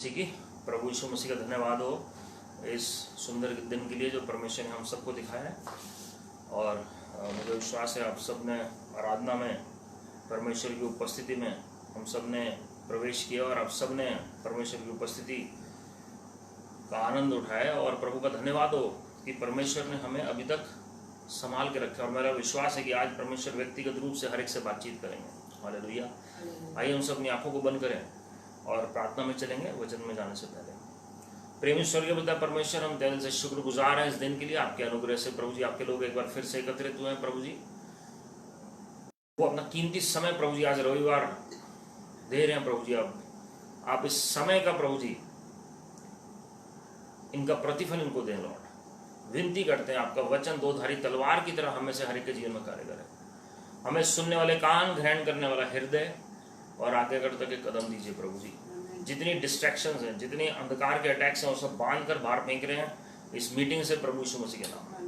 जी की प्रभु यीशु मसीह का धन्यवाद हो इस सुंदर दिन के लिए जो परमेश्वर ने हम सबको दिखाया है। और मुझे विश्वास है आप सब ने आराधना में परमेश्वर की उपस्थिति में हम सब ने प्रवेश किया और आप सब ने परमेश्वर की उपस्थिति का आनंद उठाया। और प्रभु का धन्यवाद हो कि परमेश्वर ने हमें अभी तक संभाल के रखा। और मेरा विश्वास है कि आज परमेश्वर व्यक्तिगत रूप से हर एक से बातचीत करेंगे। हालेलुया। आइए हम सब अपनी आंखों को बंद करें और प्रार्थना में चलेंगे वचन में जाने से पहले। प्रेमी स्वर्गीय पिता परमेश्वर, हम दिल से शुक्रगुजार हैं इस दिन के लिए। आपके अनुग्रह से प्रभु जी आपके लोग एक बार फिर से एकत्रित हुए हैं। प्रभु जी वो अपना कीमती समय प्रभु जी आज रविवार दे रहे हैं। प्रभु जी आप इस समय का प्रभु जी इनका प्रतिफल इनको दें लॉर्ड। विनती करते हैं आपका वचन दो धारी तलवार की तरह हमें से हर एक के जीवन में कार्य करे। हमें सुनने वाले कान, ग्रहण करने वाला हृदय और आगे करते के कदम दीजिए प्रभु जी। जितनी डिस्ट्रैक्शंस हैं, जितने अंधकार के अटैक्स हैं, वो सब बांध कर बाहर फेंक रहे हैं इस मीटिंग से प्रभु यीशु मसीह के नाम में।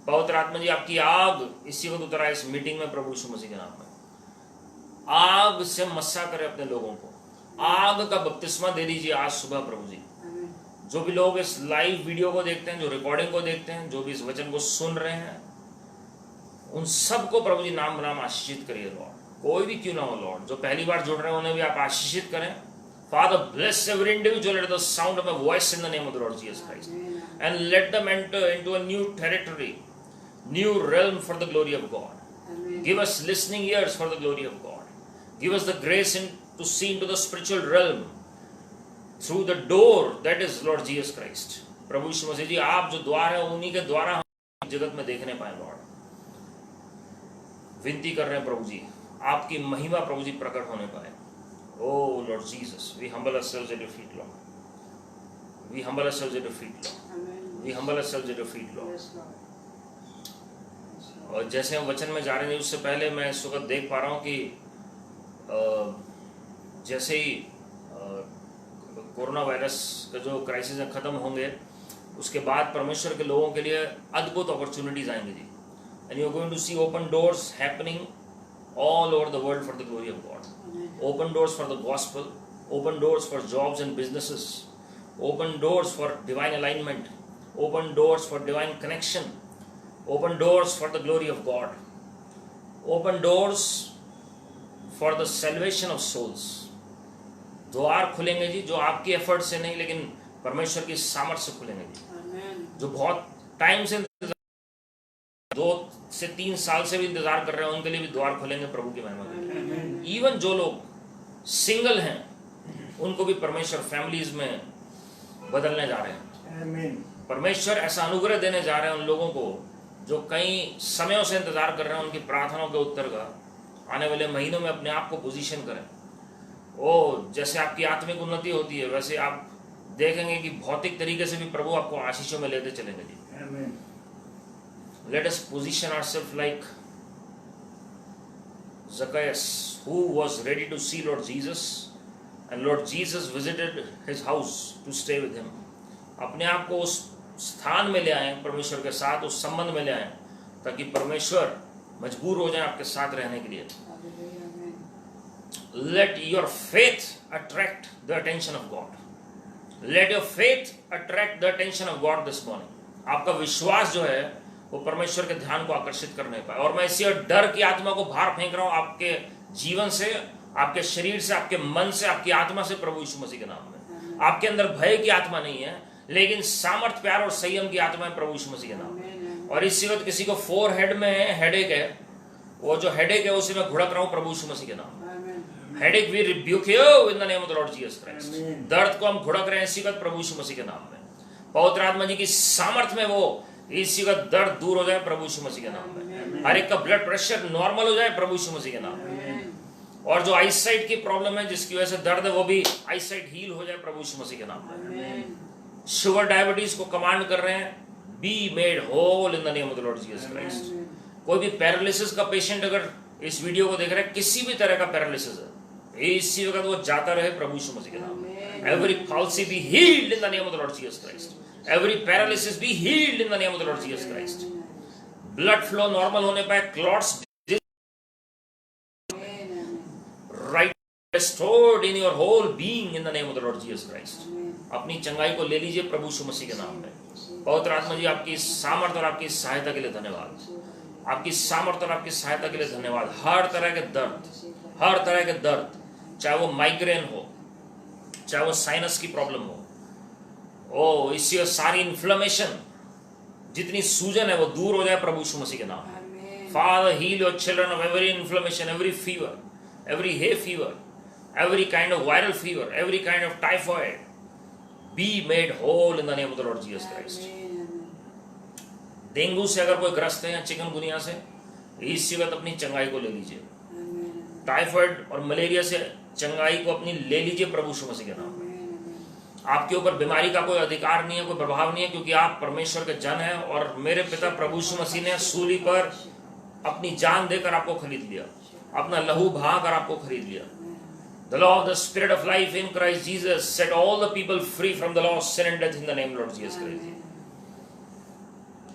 पवित्र आत्मा जी आपकी आग इसी वक्त उतरा इस मीटिंग में प्रभु यीशु मसीह के नाम में। आग से मस्सा करे अपने लोगों को, आग का बपतिस्मा दे दीजिए आज सुबह प्रभु जी। जो भी लोग इस लाइव वीडियो को देखते हैं, जो रिकॉर्डिंग को देखते हैं, जो भी इस वचन को सुन रहे हैं, उन सबको प्रभु जी नाम नाम आशीषित करिए लॉर्ड। कोई भी क्यों ना हो लॉर्ड, जो पहली बार जुड़ रहे हैं उन्हें भी आप आशीषित करें। Father, bless every individual at the sound of my voice in the name of the Lord Jesus Christ, and let them enter into a new territory, new realm for the glory of God. Amen. Give us listening ears for the glory of God. Give us the grace to see into the spiritual realm through the door that is Lord Jesus Christ. प्रभु यीशु मसीह जी आप जो द्वार है उन्हीं के द्वारा हम जगत में देखने पाए लॉर्ड। विनती कर रहे हैं प्रभु जी आपकी महिमा प्रभु जी प्रकट होने पाए। Oh Lord Jesus, we humble ourselves at your feet, Lord. We humble ourselves at your feet, Lord. Amen. We humble ourselves at your feet, Lord. Yes, Lord. और जैसे हम वचन में जा रहे हैं उससे पहले मैं इस वक्त देख पा रहा हूँ कि जैसे ही कोरोना वायरस का जो क्राइसिस है खत्म होंगे उसके बाद परमेश्वर के लोगों के लिए अद्भुत अपॉर्चुनिटीज आएंगी जी। And you are going to see open doors happening all over the world for the glory of God. Open doors for the gospel, open doors for jobs and businesses, open doors for divine alignment, open doors for divine connection, open doors for the glory of God, open doors for the salvation of souls. द्वार खुलेंगे जी जो आपकी effort से नहीं लेकिन परमेश्वर की सामर्थ से खुलेंगे जी। जो बहुत टाइम से 2 से 3 साल से भी इंतजार कर रहे हैं उनके लिए भी द्वार खुलेंगे प्रभु की महिमा के लिए। इवन जो लोग सिंगल हैं उनको भी परमेश्वर फैमिलीज में बदलने जा रहे हैं। परमेश्वर ऐसा अनुग्रह देने जा रहे हैं उन लोगों को जो कई समयों से इंतजार कर रहे हैं उनकी प्रार्थनाओं के उत्तर का। आने वाले महीनों में अपने आप को पोजीशन करें। जैसे आपकी आत्मिक उन्नति होती है वैसे आप देखेंगे कि भौतिक तरीके से भी प्रभु आपको आशीषों में लेते चलेंगे जी। Let us position ourselves like Zacchaeus, who was ready to see Lord Jesus, and Lord Jesus visited his house to stay with him. अपने आप को उस स्थान में ले आए परमेश्वर के साथ, उस संबंध में ले आए ताकि परमेश्वर मजबूर हो जाए आपके साथ रहने के लिए। Let your faith attract the attention of God. Let your faith attract the attention of God this morning. आपका विश्वास जो है वो परमेश्वर के ध्यान को आकर्षित करने पाए। और मैं इसी डर की आत्मा को बाहर फेंक रहा हूं आपके जीवन से, आपके शरीर से, आपके मन से, आपकी आत्मा से प्रभु यीशु मसीह के नाम में। आपके अंदर भय की आत्मा नहीं है लेकिन सामर्थ, प्यार और संयम की आत्मा है प्रभु यीशु मसीह के नाम में। और इसी वक्त किसी को फोरहेड में हेडेक है, वो जो हेडेक है उसी में घुड़क रहा हूं प्रभु यीशु मसीह के नाम में। Headache we rebuke you in the name of the Lord Jesus Christ. दर्द को हम घुड़क रहे हैं इसी वक्त प्रभु यीशु मसीह के नाम में। पवित्र आत्मा जी की सामर्थ में वो इसी का दर्द दूर हो जाए प्रभु यीशु मसीह के नाम में। हर एक का ब्लड प्रेशर नॉर्मल हो जाए प्रभु यीशु मसीह के नाम में। और जो आईसाइट की प्रॉब्लम है जिसकी वजह से दर्द है वो भी आईसाइट हील हो जाए प्रभु यीशु मसीह के नाम में। शुगर डायबिटीज को कमांड कर रहे हैं, be made whole in the name of the Lord Jesus Christ. कोई भी पैरालिसिस का पेशेंट अगर इस वीडियो को देख रहे हैं, किसी भी तरह का पैरालिसिस है, इसी वक्त वो जाता रहे प्रभु यीशु मसीह के नाम में। Every palsy be healed in the name of the Lord Jesus Christ. Every paralysis be healed in the name of the Lord Jesus Christ. Blood flow normal होने पाए, clots right restored comfort in your whole being in the name of the Lord Jesus Christ. अपनी चंगाई को ले लीजिए प्रभु यीशु मसीह के नाम में। पवित्र आत्मा जी आपकी सामर्थ्य और आपकी सहायता के लिए धन्यवाद, आपकी सामर्थ्य और आपकी सहायता के लिए धन्यवाद। हर तरह के दर्द, चाहे वो माइग्रेन हो, चाहे वो साइनस की प्रॉब्लम हो, ओ इससे सारी इन्फ्लेमेशन, जितनी सूजन है वो दूर हो जाए प्रभु यीशु मसीह के नाम में। Father, heal your children of every inflammation, every fever, every hay fever, every kind of viral fever, every kind of typhoid. Be made whole in the name of the Lord Jesus Christ. Dengue से अगर कोई ग्रस्त है या chikungunya से, इस वक्त अपनी चंगाई को ले लीजिए। टाइफाइड और मलेरिया से चंगाई को अपनी ले लीजिए प्रभु यीशु मसीह के नाम में। आपके ऊपर बीमारी का कोई अधिकार नहीं है, कोई प्रभाव नहीं है, क्योंकि आप परमेश्वर के जन हैं और मेरे पिता प्रभु यीशु मसीह ने सूली पर अपनी जान देकर आपको खरीद लिया, अपना लहू बहाकर आपको खरीद लिया। The law of the Spirit of life in Christ Jesus set all the people free from the law of sin and death in the name of Lord Jesus Christ.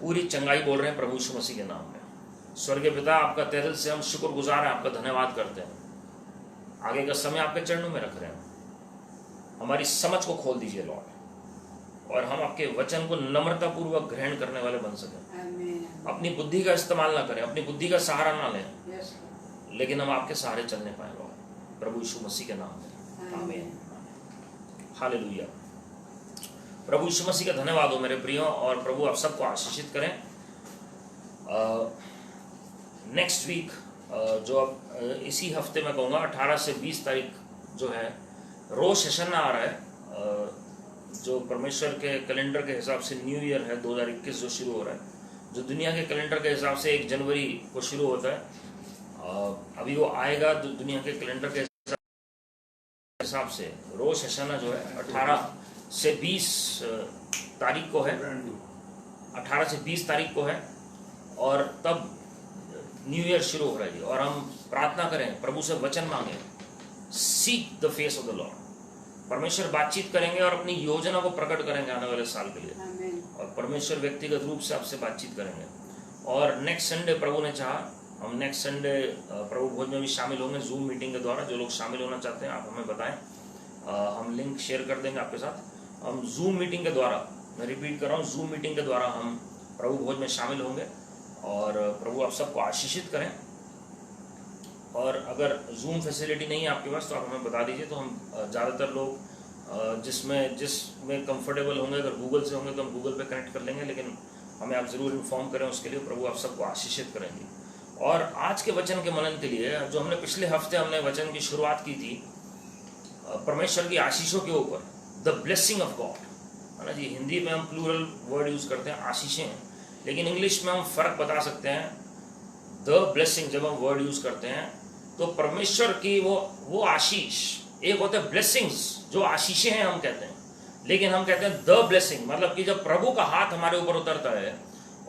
पूरी चंगाई बोल रहे हैं प्रभु यीशु मसीह के नाम में। स्वर्गीय पिता, आपका तहे दिल से हम शुक्रगुजार हैं, आपका धन्यवाद करते हैं। आगे का समय आपके चरणों में रख रहे हैं। हमारी समझ को खोल दीजिए लॉर्ड, और हम आपके वचन को नम्रतापूर्वक ग्रहण करने वाले बन सकें। अपनी बुद्धि का इस्तेमाल ना करें, अपनी बुद्धि का सहारा ना लें, लेकिन हम आपके सहारे चलने पाए लॉर्ड, प्रभु यीशु मसीह के नाम में आमीन। हालेलुया। प्रभु यीशु मसीह का धन्यवाद हो मेरे प्रियो, और प्रभु आप सबको आशीषित करें। नेक्स्ट वीक जो अब इसी हफ्ते में कहूँगा 18 से 20 तारीख जो है रोश हशन्ना आ रहा है, जो परमेश्वर के कैलेंडर के हिसाब से न्यू ईयर है 2021 जो शुरू हो रहा है, जो दुनिया के कैलेंडर के हिसाब से 1 जनवरी को शुरू होता है। अभी वो आएगा दुनिया के कैलेंडर के हिसाब से। रोश हशन्ना जो है 18 से 20 तारीख को है, 18 से 20 तारीख को है, और तब न्यू ईयर शुरू हो रहा है। और हम प्रार्थना करें, प्रभु से वचन मांगे, seek the face of the Lord. परमेश्वर बातचीत करेंगे और अपनी योजना को प्रकट करेंगे आने वाले साल के लिए, और परमेश्वर व्यक्तिगत रूप से आपसे बातचीत करेंगे। और नेक्स्ट संडे प्रभु ने चाहा, हम नेक्स्ट संडे प्रभु भोज में भी शामिल होंगे जूम मीटिंग के द्वारा। जो लोग शामिल होना चाहते हैं आप हमें बताएं, हम लिंक शेयर कर देंगे आपके साथ। हम जूम मीटिंग के द्वारा, मैं रिपीट कर रहा हूँ, जूम मीटिंग के द्वारा हम प्रभु भोज में शामिल होंगे, और प्रभु आप सबको आशीषित करें। और अगर जूम फैसिलिटी नहीं है आपके पास तो आप हमें बता दीजिए, तो हम ज़्यादातर लोग जिसमें कंफर्टेबल होंगे, अगर गूगल से होंगे तो हम गूगल पे कनेक्ट कर लेंगे, लेकिन हमें आप ज़रूर इन्फॉर्म करें उसके लिए। प्रभु आप सबको आशीषित करेंगे। और आज के वचन के मनन के लिए, जो हमने पिछले हफ्ते हमने वचन की शुरुआत की थी परमेश्वर की आशीषों के ऊपर, द ब्लेसिंग ऑफ गॉड, है ना जी। हिंदी में हम प्लूरल वर्ड यूज़ करते हैं आशीषें, लेकिन इंग्लिश में हम फ़र्क बता सकते हैं। द ब्लेसिंग जब हम वर्ड यूज़ करते हैं तो परमेश्वर की वो आशीष, एक होता है ब्लेसिंग्स जो आशीषें हैं हम कहते हैं, लेकिन हम कहते हैं द ब्लेसिंग, मतलब कि जब प्रभु का हाथ हमारे ऊपर उतरता है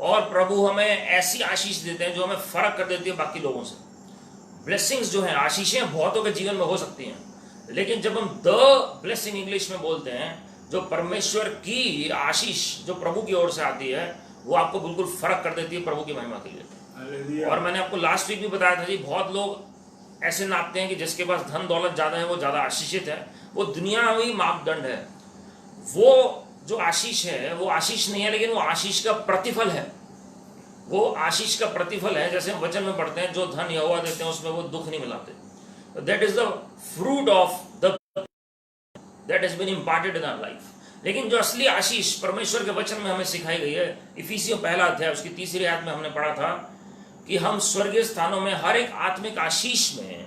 और प्रभु हमें ऐसी आशीष देते हैं जो हमें फ़र्क कर देती है बाकी लोगों से। ब्लेसिंग्स जो हैं, आशीषें बहुतों के जीवन में हो सकती हैं, लेकिन जब हम द ब्लेसिंग इंग्लिश में बोलते हैं, जो परमेश्वर की आशीष जो प्रभु की ओर से आती है, वो आपको बिल्कुल फ़र्क कर देती है प्रभु की महिमा के लिए। और मैंने आपको लास्ट वीक भी बताया था जी, बहुत लोग ऐसे नापते हैं कि जिसके पास धन दौलत ज़्यादा है वो ज़्यादा आशीषित है। वो दुनियावी मापदंड है। वो जो आशीष है वो आशीष नहीं है, लेकिन वो आशीष का प्रतिफल है। वो आशीष का प्रतिफल है। जैसे हम वचन में पढ़ते हैं, जो धन यहोवा देते हैं उसमें वो दुख नहीं मिलाते। That is the fruit of the that has been imparted in our life. लेकिन जो असली आशीष परमेश्वर के वचन में हमें सिखाई गई है, इफिसियों 1 अध्याय उसकी 3री आयत में हमने पढ़ा था कि हम स्वर्गीय स्थानों में हर एक आत्मिक आशीष में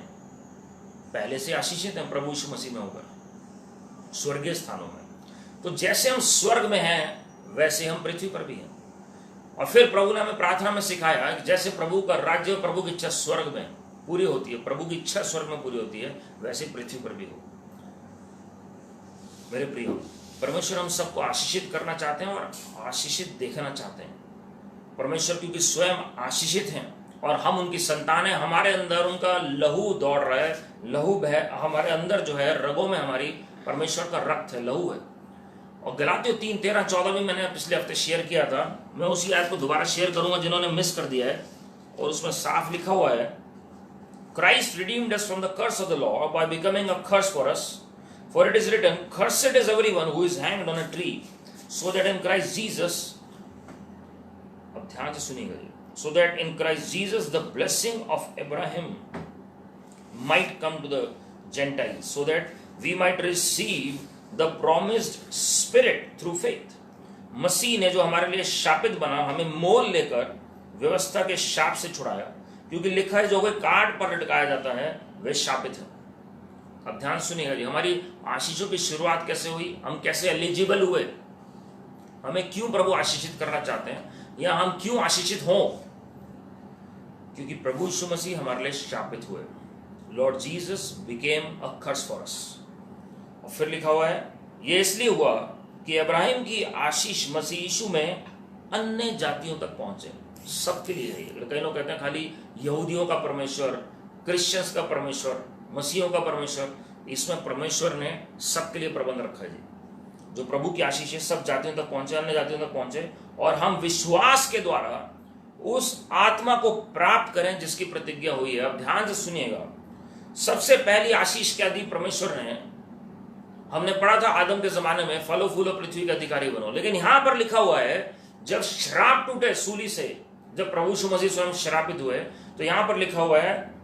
पहले से आशीषित हैं प्रभु यीशु मसीह में होकर स्वर्गीय स्थानों में। तो जैसे हम स्वर्ग में हैं वैसे हम पृथ्वी पर भी हैं। और फिर प्रभु ने हमें प्रार्थना में सिखाया कि जैसे प्रभु का राज्य, प्रभु की इच्छा स्वर्ग में पूरी होती है, प्रभु की इच्छा स्वर्ग में पूरी होती है, वैसे पृथ्वी पर भी हो। मेरे प्रियो, परमेश्वर हम सबको आशीषित करना चाहते हैं और आशीषित देखना चाहते हैं। परमेश्वर क्योंकि स्वयं आशीषित हैं और हम उनकी संतान हैं, हमारे अंदर उनका लहू दौड़ रहा है, लहू बह, हमारे अंदर जो है रगों में हमारी परमेश्वर का रक्त है, लहू है। और गलातियों 3:13-14 भी मैंने पिछले हफ्ते शेयर किया था। मैं उसी आयत को दोबारा शेयर करूंगा जिन्होंने मिस कर दिया है। और उसमें साफ लिखा हुआ है, Christ redeemed us from the curse of the law by becoming a curse for us. For it is written, cursed is everyone who is hanged on a tree, so that in Christ Jesus, अब ध्यान से सुनिएगा जी, so that in Christ Jesus the blessing of Abraham might come to the Gentiles, so that we might receive the promised Spirit through faith. मसीह ने जो हमारे लिए शापित बना, हमें मोल लेकर व्यवस्था के शाप से छुड़ाया, क्योंकि लिखा है जो कोई कार्ड पर लटकाया जाता है वे शापित है। अब ध्यान सुनिएगा जी, हमारी आशीषों की शुरुआत कैसे हुई, हम कैसे एलिजिबल हुए, हमें क्यों प्रभु आशीषित करना चाहते हैं, या हम क्यों आशीषित हों, क्योंकि प्रभु यीशु मसीह हमारे लिए शापित हुए। Lord Jesus became a curse for us. और फिर लिखा हुआ है ये इसलिए हुआ कि अब्राहिम की आशीष मसीह यीशु में अन्य जातियों तक पहुंचे। सबके लिए है। कई लोग कहते हैं खाली यहूदियों का परमेश्वर, क्रिश्चियंस का परमेश्वर, मसीहों का परमेश्वर। इसमें परमेश्वर ने सबके लिए प्रबंध रखा है जी। जो प्रभु की आशीष है सब जातियों तक पहुंचे, अन्य जातियों तक पहुंचे, और हम विश्वास के द्वारा उस आत्मा को प्राप्त करें जिसकी प्रतिज्ञा हुई है। अब ध्यान से सुनिएगा, सबसे पहली आशीष क्या दी परमेश्वर ने? हमने पढ़ा था आदम के जमाने में फलो फूलो पृथ्वी के अधिकारी बनो, लेकिन यहां पर लिखा हुआ है जब श्राप टूटे सूली से, जब प्रभु यीशु मसीह स्वयं श्रापित हुए, तो यहां पर लिखा हुआ है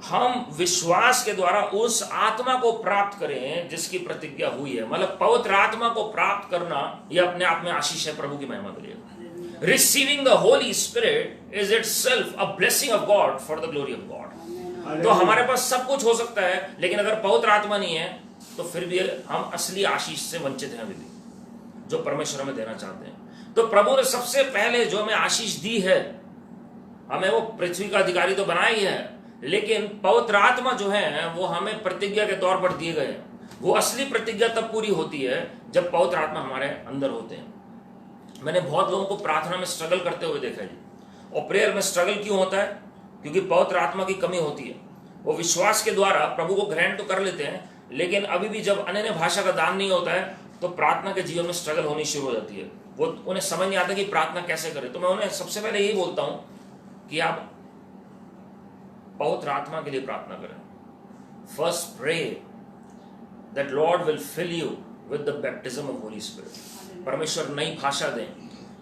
हम विश्वास के द्वारा उस आत्मा को प्राप्त करें जिसकी प्रतिज्ञा हुई है। मतलब पवित्र आत्मा को प्राप्त करना यह अपने आप में आशीष है प्रभु की महिमा के लिए। Receiving the Holi spirit is itself a blessing of God for the glory of God. तो हमारे पास सब कुछ हो सकता है, लेकिन अगर पवित्र आत्मा नहीं है तो फिर भी हम असली आशीष से वंचित हैं अभी भी, जो परमेश्वर हमें देना चाहते हैं। तो प्रभु ने सबसे पहले जो हमें आशीष दी है, हमें वो पृथ्वी का अधिकारी तो बनाया ही है, लेकिन पवित्र आत्मा जो है वो हमें प्रतिज्ञा के तौर पर दिए गए। वो असली प्रतिज्ञा तब पूरी होती है जब पवित्र आत्मा हमारे अंदर होते हैं। मैंने बहुत लोगों को प्रार्थना में स्ट्रगल करते हुए देखा जी। और प्रेयर में स्ट्रगल क्यों होता है? क्योंकि पवित्र आत्मा की कमी होती है। वो विश्वास के द्वारा प्रभु को ग्रहण तो कर लेते हैं, लेकिन अभी भी जब अन्य भाषा का दान नहीं होता है तो प्रार्थना के जीवन में स्ट्रगल होनी शुरू हो जाती है। वो उन्हें समझ नहीं आता कि प्रार्थना कैसे करें। तो मैं उन्हें सबसे पहले यही बोलता हूं कि आप पवित्र आत्मा के लिए प्रार्थना करें। First pray that Lord will fill you with the baptism of Holy Spirit. परमेश्वर नई भाषा दें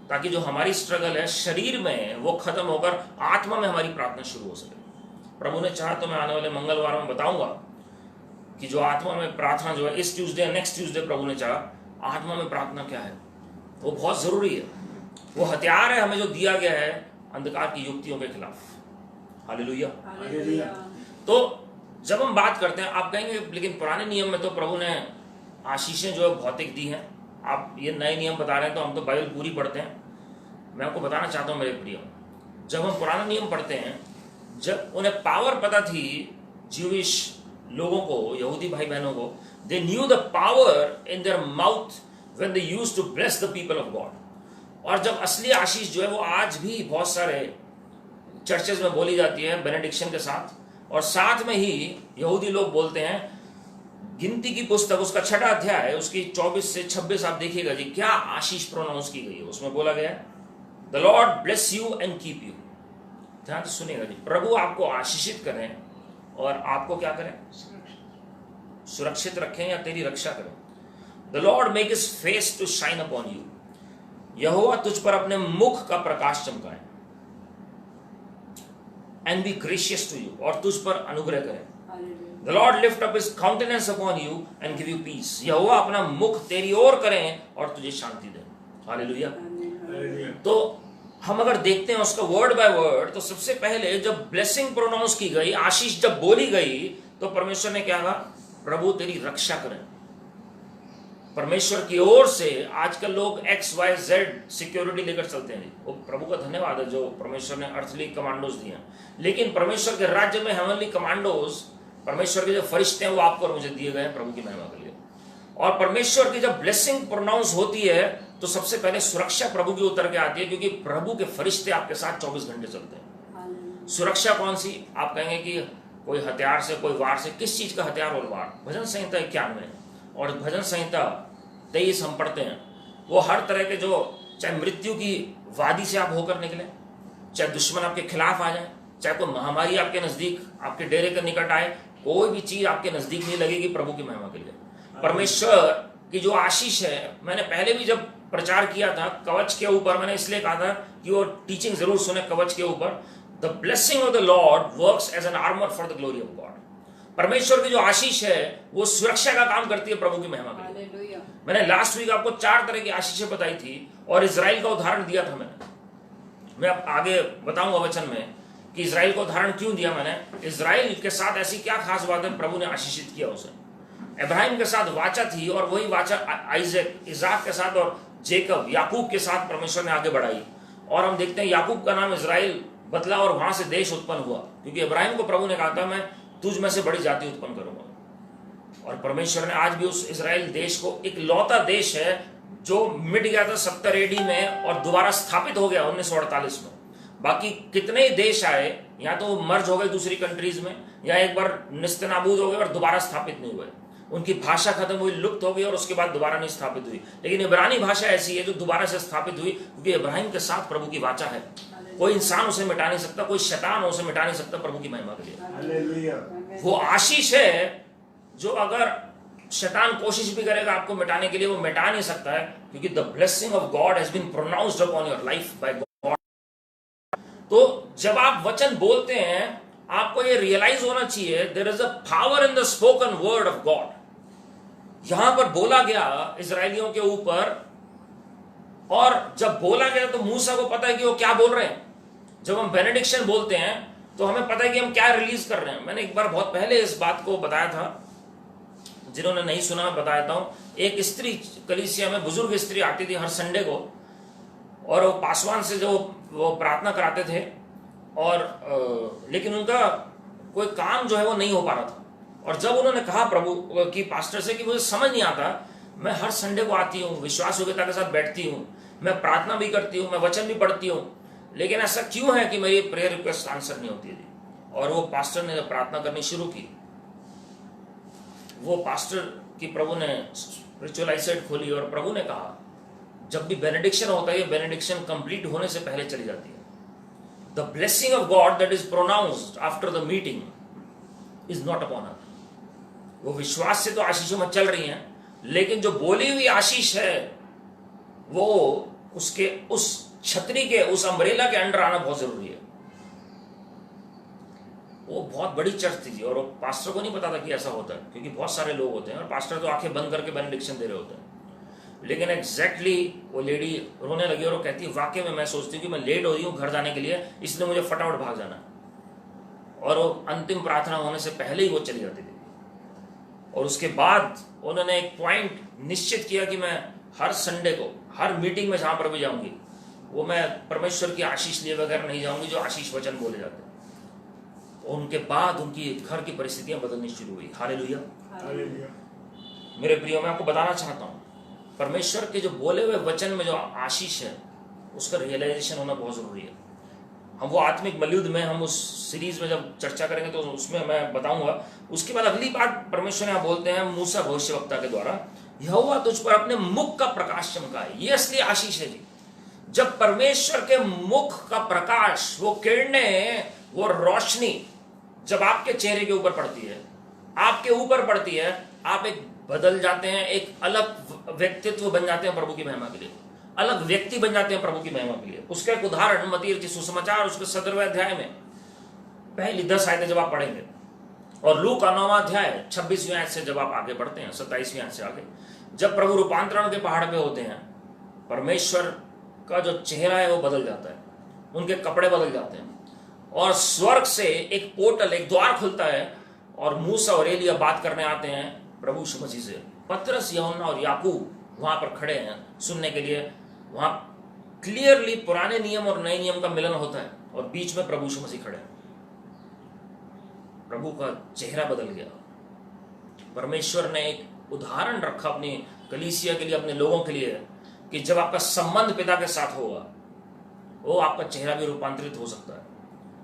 ताकि जो हमारी स्ट्रगल है शरीर में वो खत्म होकर आत्मा में हमारी प्रार्थना शुरू हो सके। प्रभु ने चाहा तो मैं आने वाले मंगलवार में बताऊंगा कि जो आत्मा में प्रार्थना जो है इस ट्यूसडे नेक्स्ट ट्यूसडे प्रभु ने चाहा आत्मा में प्रार्थना क्या है, वो बहुत जरूरी है। वो हथियार है हमें जो दिया गया है अंधकार की युक्तियों के खिलाफ। हालेलुया। तो जब हम बात करते हैं, आप कहेंगे लेकिन पुराने नियम में तो प्रभु ने आशीषें जो है भौतिक दी हैं, आप ये नए नियम बता रहे हैं, तो हम तो बाइबल पूरी पढ़ते हैं। मैं आपको बताना चाहता हूं मेरे प्रिय, जब हम पुराना नियम पढ़ते हैं, जब उन्हें पावर पता थी ज्यूइश लोगों को, यहूदी भाई बहनों को, they knew the power in their mouth when they used to bless the people of God. और जब असली आशीष जो है वो आज भी बहुत सारे चर्चेज में बोली जाती है बेनेडिक्शन के साथ, और साथ में ही यहूदी लोग बोलते हैं। गिनती की पुस्तक उसका 6वां अध्याय उसकी 24 से 26 आप देखिएगा जी, क्या आशीष प्रोनाउंस की गई है। उसमें बोला गया the Lord bless you and keep you. ध्यान से सुनिएगा जी, प्रभु आपको आशीषित करें और आपको क्या करें? सुरक्षित रखें या तेरी रक्षा करें। The Lord make his face to shine upon you. यहोवा तुझ पर अपने मुख का प्रकाश चमकाए। And be gracious to you, और तुझ पर अनुग्रह करें। The Lord lift up his countenance upon you and give you peace. यहोवा अपना मुख तेरी ओर करें और तुझे शांति दें। हालेलुया। तो हम अगर देखते हैं उसका वर्ड बाय वर्ड, तो सबसे पहले जब ब्लेसिंग प्रोनाउंस की गई, आशीष जब बोली गई, तो परमेश्वर ने क्या कहा? प्रभु तेरी रक्षा करें। परमेश्वर की ओर से आजकल लोग XYZ सिक्योरिटी लेकर चलते हैं। वो प्रभु का धन्यवाद है जो परमेश्वर ने अर्थली कमांडोज दिए, लेकिन परमेश्वर के राज्य में हेवनली कमांडोज, परमेश्वर के जो फरिश्ते हैं वो आपको और मुझे दिए गए हैं प्रभु की महिमा के लिए। और परमेश्वर की जब ब्लेसिंग प्रोनाउंस होती है तो सबसे पहले सुरक्षा प्रभु की उतर के आती है, क्योंकि प्रभु के फरिश्ते आपके साथ 24 घंटे चलते हैं। सुरक्षा कौन सी? आप कहेंगे कि कोई हथियार से, कोई वार से। किस चीज का हथियार और वार? भजन संहिता 91 और भजन संहिता 23 हम पढ़ते हैं। वो हर तरह के, जो चाहे मृत्यु की वादी से आप होकर निकले, चाहे दुश्मन आपके खिलाफ आ जाए, चाहे कोई महामारी आपके नजदीक, आपके डेरे के निकट आए, कोई भी चीज आपके नजदीक नहीं लगेगी प्रभु की महिमा के लिए। परमेश्वर की जो आशीष है, मैंने पहले भी जब प्रचार किया था कवच के ऊपर, मैंने इसलिए कहा था कि वो टीचिंग जरूर सुने कवच के ऊपर। The blessing of the Lord works as an armour for the glory of God. परमेश्वर की जो आशीष है वो सुरक्षा का काम करती है प्रभु की महिमा के लिए। मैंने लास्ट वीक आपको 4 तरह की आशीषें बताई थी और इजराइल का उदाहरण दिया था मैं अब आगे बताऊंगा वचन में कि इजराइल का उदाहरण क्यों दिया मैंने। इजराइल के साथ ऐसी क्या खास बात है, प्रभु ने आशीषित किया उसे। इब्राहिम के साथ वाचा थी और वही वाचा आइजक, इजाक के साथ और जेकब, याकूब के साथ परमेश्वर ने आगे बढ़ाई। और हम देखते हैं याकूब का नाम इजराइल बदला और वहां से देश उत्पन्न हुआ, क्योंकि इब्राहिम को प्रभु ने कहा था मैं तुझ में से बड़ी जाति उत्पन्न करूंगा। और परमेश्वर ने आज भी उस इजराइल देश को, एक लौता देश है जो मिट गया था 70 एडी में और दोबारा स्थापित हो गया 1948 में। बाकी कितने ही देश आए, या तो मर्ज हो गए दूसरी कंट्रीज में, या एक बार निस्तेनाबूद हो गए और दोबारा स्थापित नहीं हुए। उनकी भाषा खत्म हुई, लुप्त हो गई और उसके बाद दोबारा नहीं स्थापित हुई। लेकिन इब्रानी भाषा ऐसी है जो दोबारा से स्थापित हुई, क्योंकि इब्राहिम के साथ प्रभु की वाचा है। कोई इंसान उसे मिटा नहीं सकता, कोई शैतान उसे मिटा नहीं सकता प्रभु की महिमा के लिए। वो आशीष है जो अगर शैतान कोशिश भी करेगा आपको मिटाने के लिए, वो मिटा नहीं सकता है, क्योंकि the blessing of God has been pronounced upon your life by God. तो जब आप वचन बोलते हैं आपको ये रियलाइज होना चाहिए, there is a power in the spoken word of God. यहां पर बोला गया इजरायलियों के ऊपर, और जब बोला गया तो मूसा को पता है कि वो क्या बोल रहे हैं। जब हम बेनेडिक्शन बोलते हैं तो हमें पता है कि हम क्या रिलीज कर रहे हैं। मैंने एक बार बहुत पहले इस बात को बताया था, जिन्होंने नहीं सुना मैं बताता हूं। एक स्त्री कलीसिया में, बुजुर्ग स्त्री आती थी हर संडे को, और वो पासवान से जो वो प्रार्थना कराते थे, और लेकिन उनका कोई काम जो है वो नहीं हो पा रहा था। और जब उन्होंने कहा प्रभु की पास्टर से कि मुझे समझ नहीं आता, मैं हर संडे को आती हूँ, विश्वास योग्यता के साथ बैठती हूँ, मैं प्रार्थना भी करती हूँ, मैं वचन भी पढ़ती हूँ, लेकिन ऐसा क्यों है कि मेरी प्रेयर रिक्वेस्ट आंसर नहीं होती थी। और वो पास्टर ने जब प्रार्थना करनी शुरू की, वो पास्टर की प्रभु ने स्पिरिचुअल आईसाइट खोली और प्रभु ने कहा जब भी बेनेडिक्शन होता है, बेनेडिक्शन कंप्लीट होने से पहले चली जाती है। The blessing of God that is pronounced after the meeting is not upon us. वो विश्वास से तो आशीषों में चल रही हैं, लेकिन जो बोली हुई आशीष है वो उसके उस छतरी के, उस अम्ब्रेला के अंडर आना बहुत जरूरी है। वो बहुत बड़ी चर्च थी और वो पास्टर को नहीं पता था कि ऐसा होता है, क्योंकि बहुत सारे लोग होते हैं और पास्टर तो आंखें बंद करके बेनेडिक्शन दे रहे होते हैं। लेकिन एग्जैक्टली वो लेडी रोने लगी और वो कहती है वाकई में मैं सोचती हूँ कि मैं लेट हो रही हूँ घर जाने के लिए, इसलिए मुझे फटाफट भाग जाना है। और वो अंतिम प्रार्थना होने से पहले ही वो चली जाती थी। और उसके बाद उन्होंने एक पॉइंट निश्चित किया कि मैं हर संडे को, हर मीटिंग में जहां पर भी जाऊंगी, वो मैं परमेश्वर की आशीष लिए बगैर नहीं जाऊंगी, जो आशीष वचन बोले जाते हैं। उनके बाद उनकी घर की परिस्थितियां बदलनी शुरू हुई। हालेलुया। मेरे प्रियो, मैं आपको बताना चाहता हूं, परमेश्वर के जो बोले हुए वचन में जो आशीष है उसका रियलाइजेशन होना बहुत जरूरी है। हम वो आत्मिक मलयुद्ध में, हम उस सीरीज में जब चर्चा करेंगे तो उसमें मैं बताऊंगा। उसके बाद अगली बात परमेश्वर यहाँ बोलते हैं मूसा भविष्यवक्ता के द्वारा, यहोवा तुझ पर अपने मुख का प्रकाश चमकाए। ये असली आशीष है जी। जब परमेश्वर के मुख का प्रकाश, वो किरणें, वो रोशनी जब आपके चेहरे के ऊपर पड़ती है, आपके ऊपर पड़ती है, आप एक बदल जाते हैं, एक अलग व्यक्तित्व बन जाते हैं प्रभु की महिमा के लिए, अलग व्यक्ति बन जाते हैं प्रभु की महिमा के लिए। उसका एक उदाहरण मत्ती रचित सुसमाचार उसके 17वें अध्याय में पहली 10 आयतें जब आप पढ़ेंगे, और लूका 9वां अध्याय 26वीं आयत से जब आप आगे बढ़ते हैं 27वीं आयत से आगे, जब प्रभु रूपांतरण के पहाड़ पे होते हैं, परमेश्वर का जो चेहरा है वो बदल जाता है, उनके कपड़े बदल जाते हैं, और स्वर्ग से एक पोर्टल, एक द्वार खुलता है, और मूसा और एलिया बात करने आते हैं प्रभु यीशु मसीह से। पतरस, यूहन्ना और याकूब वहां पर खड़े हैं सुनने के लिए। वहां क्लियरली पुराने नियम और नए नियम का मिलन होता है, और बीच में प्रभु यीशु मसीह खड़े हैं। प्रभु का चेहरा बदल गया। परमेश्वर ने एक उदाहरण रखा अपनी कलीसिया के लिए, अपने लोगों के लिए, कि जब आपका संबंध पिता के साथ होगा, वो आपका चेहरा भी रूपांतरित हो सकता है।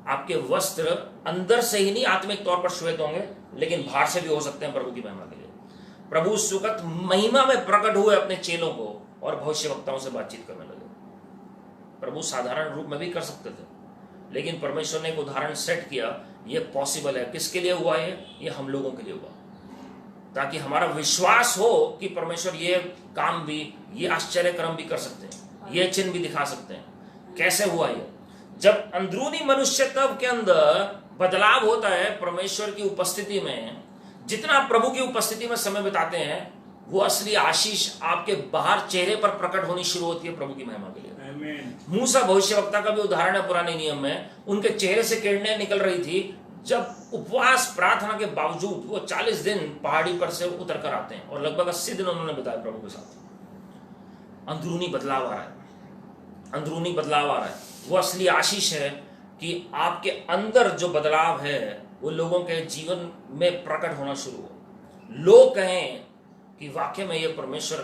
आपके वस्त्र अंदर से ही नहीं, आत्मिक तौर पर श्वेत होंगे, लेकिन बाहर से भी हो सकते हैं प्रभु की महिमा के लिए। प्रभु उस वक्त महिमा में प्रकट हुए अपने चेलों को और भविष्यवक्ताओं से बातचीत करने लगे। प्रभु साधारण रूप में भी कर सकते थे, लेकिन परमेश्वर ने एक उदाहरण सेट किया, ये पॉसिबल है। किसके लिए हुआ ये हम लोगों के लिए हुआ, ताकि हमारा विश्वास हो कि परमेश्वर ये काम भी, ये आश्चर्य कर्म भी कर सकते हैं, ये चिन्ह भी दिखा सकते हैं। कैसे हुआ ये? जब अंदरूनी मनुष्यत्व के अंदर बदलाव होता है परमेश्वर की उपस्थिति में, जितना आप प्रभु की उपस्थिति में समय बिताते हैं, वो असली आशीष आपके बाहर चेहरे पर प्रकट होनी शुरू होती है प्रभु की महिमा के लिए। मूसा भविष्यवक्ता का भी उदाहरण है पुराने नियम में, उनके चेहरे से किरणें निकल रही थी जब उपवास प्रार्थना के बावजूद वो 40 दिन पहाड़ी पर से उतर कर आते हैं और लगभग 80 दिन उन्होंने बिताए प्रभु के साथ। अंदरूनी बदलाव आ रहा है, अंदरूनी बदलाव आ रहा है। वो असली आशीष है कि आपके अंदर जो बदलाव है वो लोगों के जीवन में प्रकट होना शुरू हो। लोग कहें कि वाकई में ये परमेश्वर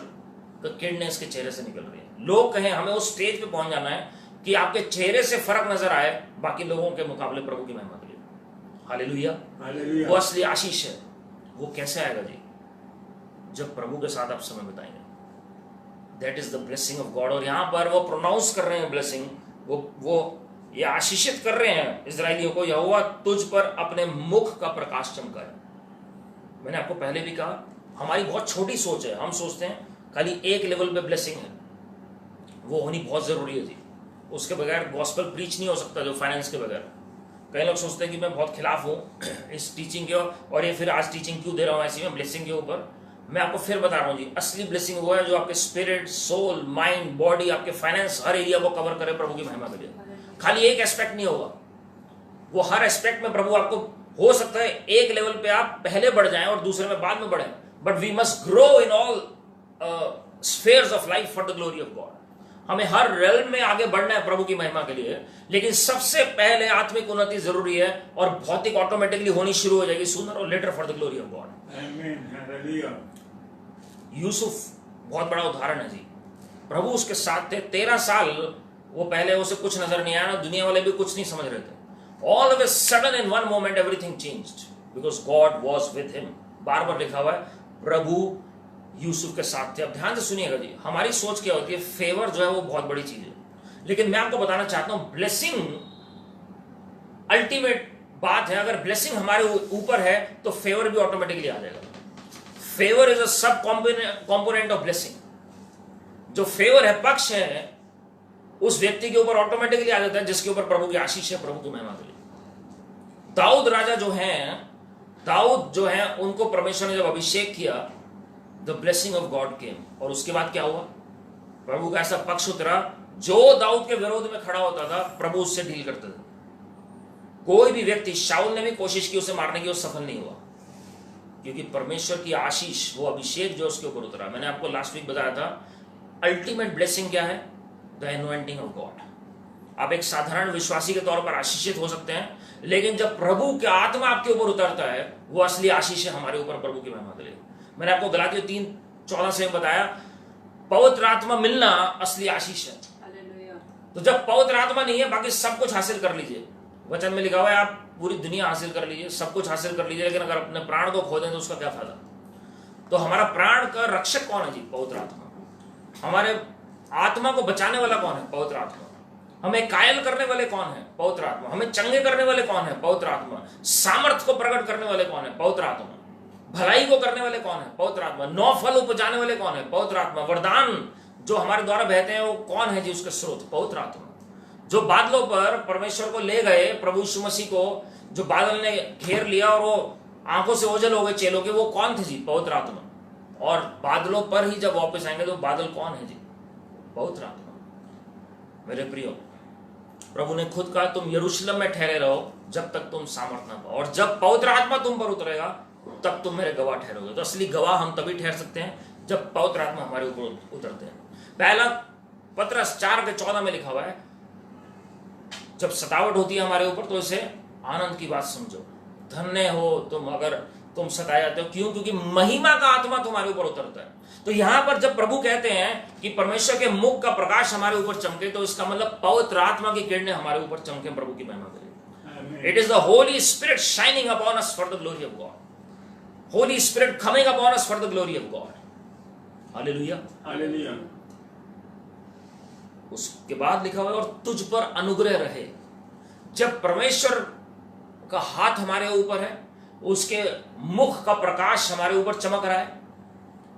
का किरणें इसके चेहरे से निकल रही है। लोग कहें, हमें उस स्टेज पे पहुंच जाना है कि आपके चेहरे से फर्क नजर आए बाकी लोगों के मुकाबले प्रभु की महिमा के लिए। हालेलुया। वो असली आशीष है। वो कैसे आएगा जी? जब प्रभु के साथ आप समय बिताएंगे। That is the blessing of God. और यहां पर वो प्रोनाउंस कर रहे हैं ब्लेसिंग, वो ये आशीषित कर रहे हैं इजरायलियों को, यहोवा तुझ पर अपने मुख का प्रकाश चमकाए। मैंने आपको पहले भी कहा, हमारी बहुत छोटी सोच है। हम सोचते हैं खाली एक लेवल पे ब्लेसिंग है, वो होनी बहुत जरूरी है जी। उसके बगैर गॉस्पेल प्रीच नहीं हो सकता, जो फाइनेंस के बगैर। कई लोग सोचते हैं कि मैं बहुत खिलाफ हूं इस टीचिंग के, और ये फिर आज टीचिंग क्यों दे रहा हूं ऐसी में ब्लेसिंग के ऊपर। मैं आपको फिर बता रहा हूं जी, असली ब्लेसिंग वो है जो आपके स्पिरिट, सोल, माइंड, बॉडी, आपके फाइनेंस, हर एरिया को कवर करे प्रभु की महिमा के लिए। खाली एक एस्पेक्ट नहीं होगा, वो हर एस्पेक्ट में प्रभु आपको, हो सकता है एक लेवल पे आप पहले बढ़ जाएं और दूसरे में बाद में बढ़े, but we must grow in all spheres of life for the glory of God. हमें हर रेल्म में आगे बढ़ना है प्रभु की महिमा के लिए, लेकिन सबसे पहले आत्मिक उन्नति जरूरी है, और भौतिक ऑटोमेटिकली होनी शुरू हो जाएगी सूनर और later for the glory of God. Yusuf बहुत बड़ा उदाहरण है जी। प्रभु उसके साथ थे 13 साल। वो पहले उसे कुछ नजर नहीं आया ना, दुनिया वाले भी कुछ नहीं समझ रहे थे। All of a sudden in one moment everything changed because God was with him. बार बार लिखा हुआ है प्रभु यूसुफ के साथ थे। अब ध्यान से सुनिएगा जी, हमारी सोच क्या होती है, फेवर जो है वो बहुत बड़ी चीज है, लेकिन मैं आपको बताना चाहता हूं ब्लेसिंग अल्टीमेट बात है। अगर ब्लेसिंग हमारे ऊपर है तो फेवर भी ऑटोमेटिकली आ जाएगा। फेवर इज अ सब कॉम्पोनेंट ऑफ ब्लेसिंग। जो फेवर है, पक्ष है, उस व्यक्ति के ऊपर ऑटोमेटिकली आ जाता है जिसके ऊपर प्रभु की आशीष है, प्रभु की महिमा के लिए। दाऊद राजा जो है उनको परमेश्वर ने जब अभिषेक किया, द ब्लेसिंग ऑफ गॉड केम, और उसके बाद क्या हुआ? प्रभु का ऐसा पक्ष उतरा, जो दाऊद के विरोध में खड़ा होता था प्रभु उससे डील करते थे। कोई भी व्यक्ति, शाऊल ने भी कोशिश की उसे मारने की, वो सफल नहीं हुआ, क्योंकि परमेश्वर की आशीष, वो अभिषेक जो उसके ऊपर उतरा। मैंने आपको लास्ट वीक बताया था अल्टीमेट ब्लेसिंग क्या है, द एनॉइंटिंग ऑफ गॉड। आप एक साधारण विश्वासी के तौर पर आशीषित हो सकते हैं, लेकिन जब प्रभु की आत्मा आपके ऊपर उतरता है, वो असली आशीष है हमारे ऊपर प्रभु की महिमा के लिए। मैंने आपको गलातियों 3:14 से बताया, पवित्र आत्मा मिलना असली आशीष है। तो जब पवित्र आत्मा नहीं है, बाकी सब कुछ हासिल कर लीजिए। वचन में लिखा हुआ है आप पूरी दुनिया हासिल कर लीजिए, सब कुछ हासिल कर लीजिए, लेकिन अगर अपने प्राण को खो दें तो उसका क्या फायदा? तो हमारा प्राण का रक्षक कौन है जी? पवित्र आत्मा। हमारे आत्मा को बचाने वाला कौन है? पवित्र आत्मा। हमें कायल करने वाले कौन है? पवित्र आत्मा। हमें चंगे करने वाले कौन है? पवित्र आत्मा। सामर्थ्य को प्रकट करने वाले कौन है? पवित्र आत्मा। भलाई को करने वाले कौन है? पवित्र आत्मा। 9 फल उपजाने वाले कौन है? पवित्र आत्मा। वरदान जो हमारे द्वारा बहते हैं वो कौन है जी? उसके स्रोत पवित्र आत्मा। जो बादलों पर परमेश्वर को ले गए, प्रभु यीशु मसीह को, जो बादल ने घेर लिया और वो आंखों से ओझल हो गए चेलों के, वो कौन थे जी? पवित्र आत्मा। और बादलों पर ही जब वापस आएंगे तो बादल कौन है जी? पवित्र आत्मा। मेरे प्रियो, प्रभु ने खुद कहा तुम यरूशलेम में ठहरे रहो जब तक तुम सामर्थ ना पाओ, और जब पवित्र आत्मा तुम पर उतरेगा तब तुम मेरे गवाह ठहरोगे। तो असली गवाह हम तभी ठहर सकते हैं जब पवित्र आत्मा हमारे ऊपर उतरते हैं। पहला पत्रस 4:14 में लिखा हुआ है, जब सतावट होती है हमारे ऊपर तो इसे आनंद की बात समझो। धन्य हो तुम अगर तुम सताए जाते हो। क्यों? क्योंकि महिमा का आत्मा तुम्हारे ऊपर उतरता है। तो यहां पर जब प्रभु कहते हैं कि परमेश्वर के मुख का प्रकाश हमारे ऊपर चमके, तो इसका मतलब पवित्र आत्मा की किरणें हमारे ऊपर चमके प्रभु की महिमा के लिए। It is the Holi spirit shining upon us for the glory of God. Holi spirit coming upon us for the glory of God. Hallelujah, hallelujah. उसके बाद लिखा हुआ है और तुझ पर अनुग्रह रहे। जब परमेश्वर का हाथ हमारे ऊपर है, उसके मुख का प्रकाश हमारे ऊपर चमक रहा है।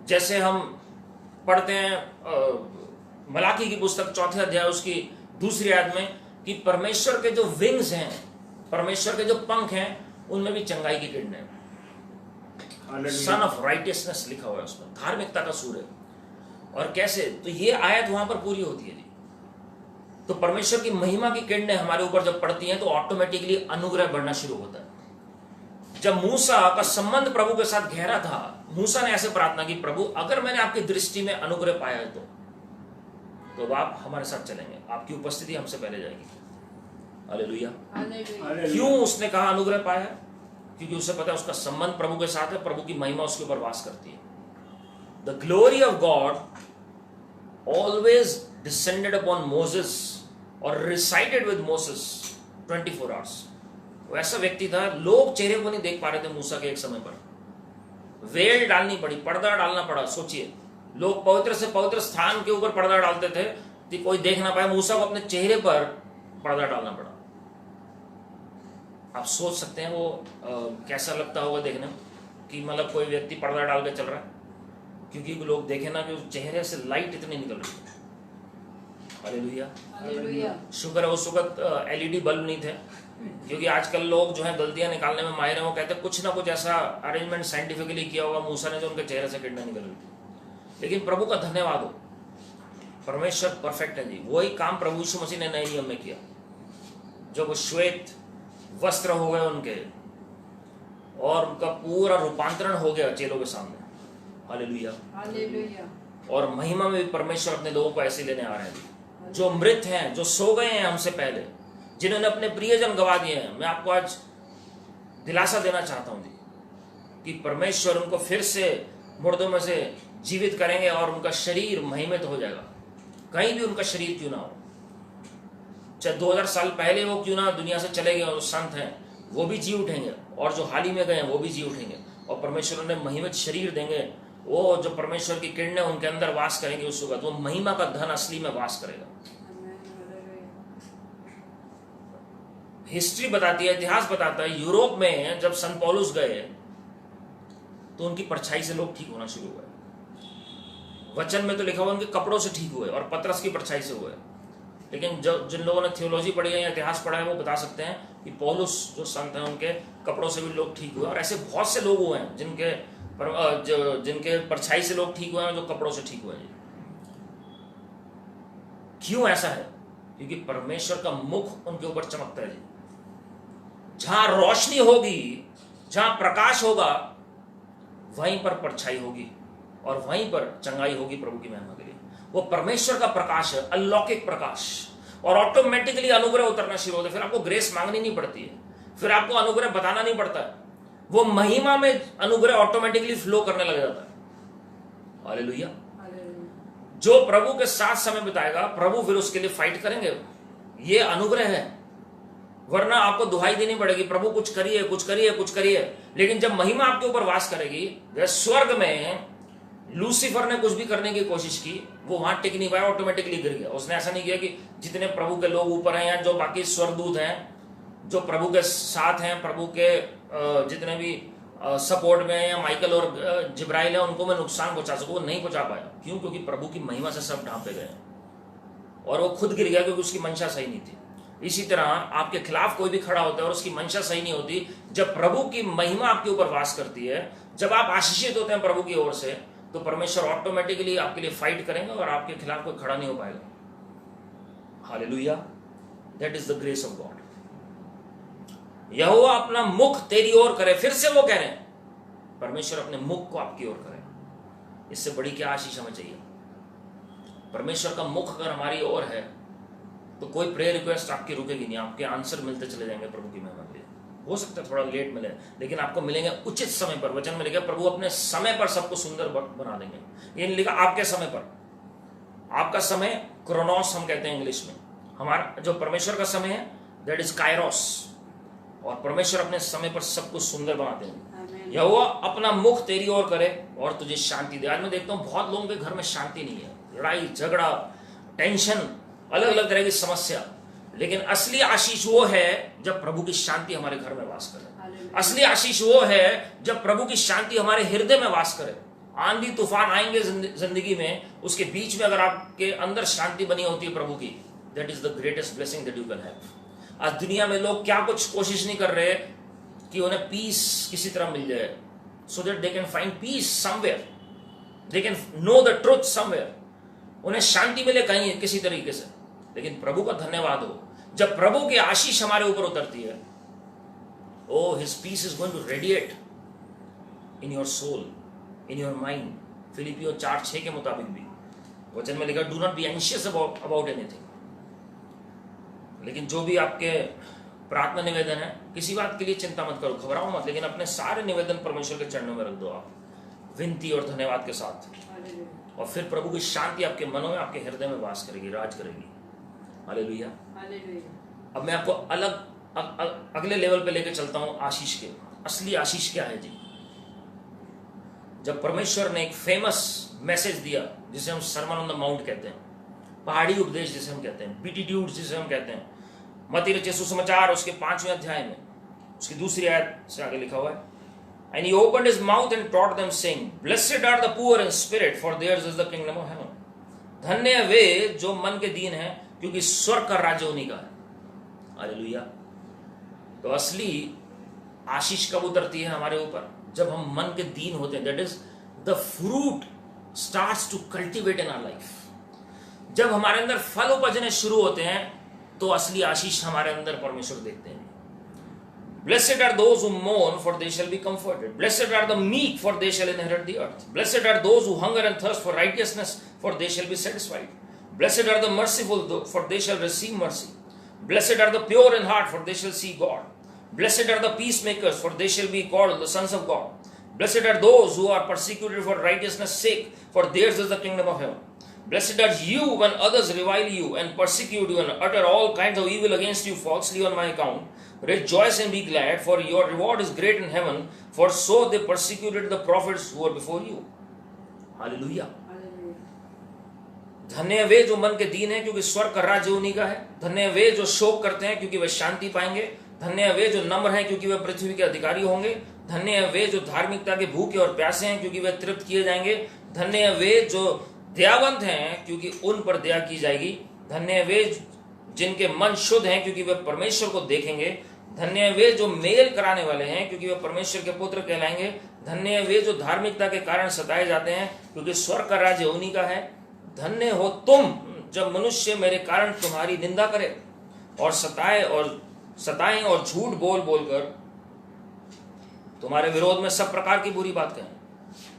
जैसे हम पढ़ते हैं मलाकी की पुस्तक 4 अध्याय उसकी 2 आयत में कि परमेश्वर के जो विंग्स हैं, परमेश्वर के जो पंख हैं, उनमें भी चंगाई की किरणें हैं। सन ऑफ राइटियसनेस लिखा हुआ है उसमें, धार्मिकता का सूर्य। और कैसे? तो ये आयत वहां पर पूरी होती है जी। तो परमेश्वर की महिमा की किरणें हमारे ऊपर जब पड़ती हैं तो ऑटोमेटिकली अनुग्रह बढ़ना शुरू होता है। जब मूसा का संबंध प्रभु के साथ गहरा था, मूसा ने ऐसे प्रार्थना की, प्रभु अगर मैंने आपकी दृष्टि में अनुग्रह पाया है तो आप हमारे साथ चलेंगे, आपकी उपस्थिति हमसे पहले जाएगी। हालेलुया। क्यों उसने कहा अनुग्रह पाया? क्योंकि उसे पता है उसका संबंध प्रभु के साथ है, प्रभु की महिमा उसके ऊपर वास करती है। The glory of God always descended upon Moses और रिसाइडेड विद मोसेस 24 आवर्स। वो ऐसा व्यक्ति था, लोग चेहरे को नहीं देख पा रहे थे मूसा के। एक समय पर वेल डालनी पड़ी, पर्दा डालना पड़ा। सोचिए, लोग पवित्र से पवित्र स्थान के ऊपर पर्दा डालते थे कि कोई देख ना पाए, मूसा को अपने चेहरे पर पर्दा डालना पड़ा। आप सोच सकते हैं वो कैसा लगता होगा देखने में, कि मतलब कोई व्यक्ति पर्दा डाल के चल रहा है, क्योंकि लोग देखे ना कि उस चेहरे से लाइट इतनी निकल रही है। हालेलुया। शुक्र है उस वक्त LED बल्ब नहीं थे, क्योंकि आजकल लोग जो है गलतियां निकालने में माहिर हैं। वो कहते हैं कुछ ना कुछ ऐसा अरेंजमेंट साइंटिफिकली किया होगा मूसा ने जो उनके चेहरे से किरणें निकल रही थी। लेकिन प्रभु का धन्यवाद हो, परमेश्वर परफेक्ट है जी। वही काम प्रभु यीशु मसीह ने नए नियम में किया। जो वो श्वेत वस्त्र हो गए उनके, और उनका पूरा रूपांतरण हो गया चेलों के सामने। हालेलुया। और महिमा में भी परमेश्वर अपने लोगों को ऐसे लेने आ रहे हैं जो मृत हैं, जो सो गए हैं हमसे पहले, जिन्होंने अपने प्रियजन गवा दिए हैं। मैं आपको आज दिलासा देना चाहता हूं जी कि परमेश्वर उनको फिर से मुर्दों में से जीवित करेंगे और उनका शरीर महिमित हो जाएगा। कहीं भी उनका शरीर क्यों ना हो, चाहे 2000 साल पहले वो क्यों ना दुनिया से चले गए, और संत हैं वो भी जी उठेंगे, और जो हाल ही में गए हैं वो भी जी उठेंगे, और परमेश्वर उन्हें महिमित शरीर देंगे। वो जो परमेश्वर की किरणें उनके अंदर वास करेंगे, उस वक्त वो महिमा का धन असली में वास करेगा। हिस्ट्री बताती है, इतिहास बताता है, यूरोप में जब संत पौलुस गए तो उनकी परछाई से लोग ठीक होना शुरू हुए। वचन में तो लिखा हुआ उनके कपड़ों से ठीक हुए, और पतरस की परछाई से हुए। लेकिन जो जिन लोगों ने थियोलॉजी पढ़ी है या इतिहास पढ़ा है, वो बता सकते हैं कि पौलुस जो संत हैं उनके कपड़ों से भी लोग ठीक हुए। और ऐसे बहुत से लोग हुए हैं जिनके परछाई से लोग ठीक हुए हैं, जो कपड़ों से ठीक हुए हैं। क्यों ऐसा है? क्योंकि परमेश्वर का मुख उनके ऊपर चमकता है जी। जहां रोशनी होगी, जहां प्रकाश होगा, वहीं पर परछाई होगी, और वहीं पर चंगाई होगी प्रभु की महिमा के लिए। वो परमेश्वर का प्रकाश है, अलौकिक प्रकाश, और ऑटोमेटिकली अनुग्रह उतरना शुरू होता है। फिर आपको ग्रेस मांगनी नहीं पड़ती है, फिर आपको अनुग्रह बताना नहीं पड़ता है। वो महिमा में अनुग्रह ऑटोमेटिकली फ्लो करने लग जाता है। हालेलुया। जो प्रभु के साथ समय बिताएगा, प्रभु फिर उसके लिए फाइट करेंगे। ये अनुग्रह है, वरना आपको दुहाई देनी पड़ेगी, प्रभु कुछ करिए, कुछ करिए, कुछ करिए। लेकिन जब महिमा आपके ऊपर वास करेगी, स्वर्ग में लूसीफर ने कुछ भी करने की कोशिश की, वो वहां टिक नहीं पाया, ऑटोमेटिकली गिर गया। उसने ऐसा नहीं किया कि जितने प्रभु के लोग ऊपर हैं, या जो बाकी स्वर्गदूत हैं जो प्रभु के साथ हैं, प्रभु के जितने भी सपोर्ट में, या माइकल और जिब्राइल है, उनको मैं नुकसान पहुंचा सकूं, वो नहीं पहुंचा पाया। क्यों? क्योंकि प्रभु की महिमा से सब ढांपे गए, और वो खुद गिर गया क्योंकि उसकी मंशा सही नहीं थी। इसी तरह आपके खिलाफ कोई भी खड़ा होता है और उसकी मंशा सही नहीं होती, जब प्रभु की महिमा आपके ऊपर वास करती है, जब आप आशीषित होते हैं प्रभु की ओर से, तो परमेश्वर ऑटोमेटिकली आपके लिए फाइट करेंगे और आपके खिलाफ कोई खड़ा नहीं हो पाएगा। Hallelujah. That is the grace of God. यहोवा अपना मुख तेरी ओर करे। फिर से वो कह रहे हैं, परमेश्वर अपने मुख को आपकी ओर करे। इससे बड़ी क्या आशीष हमें चाहिए? परमेश्वर का मुख अगर हमारी ओर है तो कोई प्रेयर रिक्वेस्ट आपकी रुकेगी नहीं, आपके आंसर मिलते चले जाएंगे प्रभु की महिमा के लिए। हो सकता है थोड़ा लेट मिले, लेकिन आपको मिलेंगे उचित समय पर। वचन में लिखा प्रभु अपने समय पर सबको सुंदर बना देंगे। ये लिखा आपके समय पर। आपका समय क्रोनोस हम कहते हैं इंग्लिश में। हमारा जो परमेश्वर का समय है दैट इज काइरोस, और परमेश्वर अपने समय पर सब कुछ सुंदर बनाते हैं। यहोवा अपना मुख तेरी ओर करे और तुझे शांति दे। आज मैं देखता हूँ बहुत लोगों के घर में शांति नहीं है, लड़ाई झगड़ा, टेंशन, अलग अलग तरह की समस्या। लेकिन असली आशीष वो है जब प्रभु की शांति हमारे घर में वास करे। असली आशीष वो है जब प्रभु की शांति हमारे हृदय में वास करे। आंधी तूफान आएंगे जिंदगी में, उसके बीच में अगर आपके अंदर शांति बनी होती है प्रभु की, that is the greatest blessing that you can have. आज दुनिया में लोग क्या कुछ कोशिश नहीं कर रहे कि उन्हें पीस किसी तरह मिल जाए, so that they can find peace somewhere, they can know the truth somewhere, उन्हें शांति मिले कहीं किसी तरीके से। लेकिन प्रभु का धन्यवाद हो, जब प्रभु की आशीष हमारे ऊपर उतरती है, oh his peace is going to radiate in your soul, in your mind. फिलिपियो 4:6 के मुताबिक भी वचन में लिखा, do not be anxious about anything. लेकिन जो भी आपके प्रार्थना निवेदन है, किसी बात के लिए चिंता मत करो, घबराओ मत, लेकिन अपने सारे निवेदन परमेश्वर के चरणों में रख दो आप, विनती और धन्यवाद के साथ। और फिर प्रभु की शांति आपके मनों में, आपके हृदय में वास करेगी, राज करेगी। हालेलुया। अब मैं आपको अगले लेवल पे लेके चलता हूं आशीष के। असली आशीष क्या है जी? जब परमेश्वर ने एक फेमस मैसेज दिया जिसे हम सरमन ऑन द माउंट कहते हैं, पहाड़ी उपदेश जिसे हम कहते हैं, बीटीट्यूड्स जिसे हम कहते हैं, मत्ती रचित सुसमाचार उसके 5वें अध्याय में उसकी 2री आयत से आगे लिखा हुआ है, and he opened his mouth and taught them saying, blessed are the poor in spirit for theirs is the kingdom of heaven. धन्य वे जो मन के दीन हैं, क्योंकि स्वर्ग का राज्य उन्हीं का है। हालेलुया। तो असली आशीष कब उतरती है हमारे ऊपर? जब हम मन के दीन होते हैं। That is the fruit starts to cultivate in our life. जब हमारे अंदर फल उपजने शुरू होते हैं तो असली आशीष हमारे अंदर परमेश्वर देखते हैं। Blessed are those who mourn, for they shall be comforted. Blessed are the meek, for they shall inherit the earth. Blessed are those who hunger and thirst for righteousness, for they shall be satisfied. Blessed are the merciful, for they shall receive mercy. Blessed are the pure in heart, for they shall see God. Blessed are the peacemakers, for they shall be called the sons of God. Blessed are those who are persecuted for righteousness' sake, for theirs is the kingdom of heaven. Blessed are you when others revile you and persecute you and utter all kinds of evil against you falsely on my account. Rejoice and be glad, for your reward is great in heaven, for so they persecuted the prophets who were before you. Hallelujah. धन्य वे जो मन के दीन हैं, क्योंकि स्वर्ग का राज्य उन्हीं का है। धन्य वे जो शोक करते हैं, क्योंकि वे शांति पाएंगे। धन्य वे जो नम्र हैं, क्योंकि वे पृथ्वी के अधिकारी होंगे। धन्य वे जो धार्मिकता के भूखे और प्यासे हैं, क्योंकि वे तृप्त किए जाएंगे। धन्य वे जो दयावंत हैं, क्योंकि उन पर दया की जाएगी। धन्य वे जिनके मन शुद्ध हैं, क्योंकि वे परमेश्वर को देखेंगे। धन्य वे जो मेल कराने वाले हैं, क्योंकि वे परमेश्वर के पुत्र कहलाएंगे। धन्य वे जो धार्मिकता के कारण सताए जाते हैं, क्योंकि स्वर्ग का राज्य उन्हीं का है। धन्य हो तुम जब मनुष्य मेरे कारण तुम्हारी निंदा करे और सताएं और झूठ बोल बोलकर तुम्हारे विरोध में सब प्रकार की बुरी बात कहें।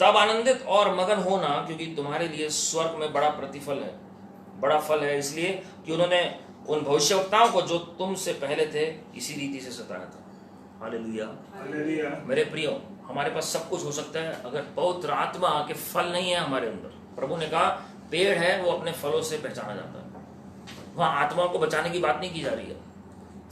तब आनंदित और मगन होना, क्योंकि तुम्हारे लिए स्वर्ग में बड़ा प्रतिफल है, बड़ा फल है, इसलिए कि उन्होंने उन भविष्यवक्ताओं को जो तुमसे पहले थे इसी रीति से सताया था। हालेलुया। मेरे प्रियो, हमारे पास सब कुछ हो सकता है अगर पवित्र आत्मा के फल नहीं है हमारे अंदर। प्रभु ने कहा पेड़ है वो अपने फलों से पहचाना जाता है। वहां आत्माओं को बचाने की बात नहीं की जा रही है।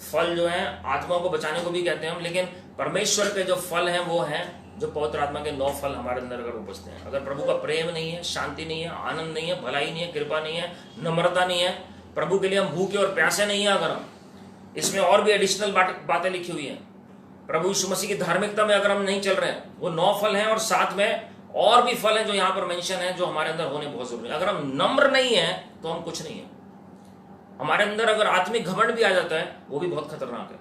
फल जो है आत्माओं को बचाने को भी कहते हैं हम, लेकिन परमेश्वर के जो फल हैं वो हैं जो पवित्र आत्मा के 9 फल हमारे अंदर अगर उपजते हैं। अगर प्रभु का प्रेम नहीं है, शांति नहीं है, आनंद नहीं है, भलाई नहीं है, कृपा नहीं है, नम्रता नहीं है, प्रभु के लिए हम भूखे और प्यासे नहीं है, अगर हम इसमें और भी एडिशनल बातें लिखी हुई हैं, प्रभु यीशु मसीह की धार्मिकता में अगर हम नहीं चल रहे हैं, वो 9 फल हैं और साथ में और भी फल हैं जो यहाँ पर मेंशन है, जो हमारे अंदर होने बहुत जरूरी है। अगर हम नम्र नहीं है तो हम कुछ नहीं है। हमारे अंदर अगर आत्मिक घमंड भी आ जाता है वो भी बहुत खतरनाक है।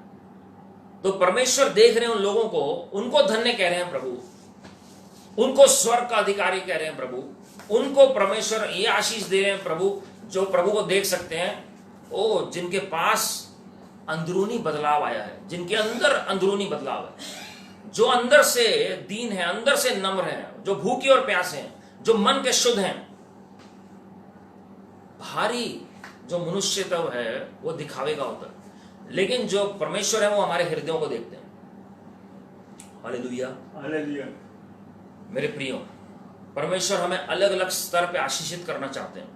तो परमेश्वर देख रहे हैं उन लोगों को, उनको धन्य कह रहे हैं प्रभु, उनको स्वर्ग का अधिकारी कह रहे हैं प्रभु, उनको परमेश्वर ये आशीष दे रहे हैं प्रभु जो प्रभु को देख सकते हैं। ओ जिनके पास अंदरूनी बदलाव आया है, जिनके अंदर अंदरूनी बदलाव है, जो अंदर से दीन है, अंदर से नम्र है, जो भूखे और प्यासे हैं, जो मन के शुद्ध हैं। भारी जो मनुष्यत्व है वो दिखावे का होता है, लेकिन जो परमेश्वर है वो हमारे हृदयों को देखते हैं। Hallelujah, hallelujah. मेरे प्रियो, परमेश्वर हमें अलग अलग स्तर पे आशीषित करना चाहते हैं।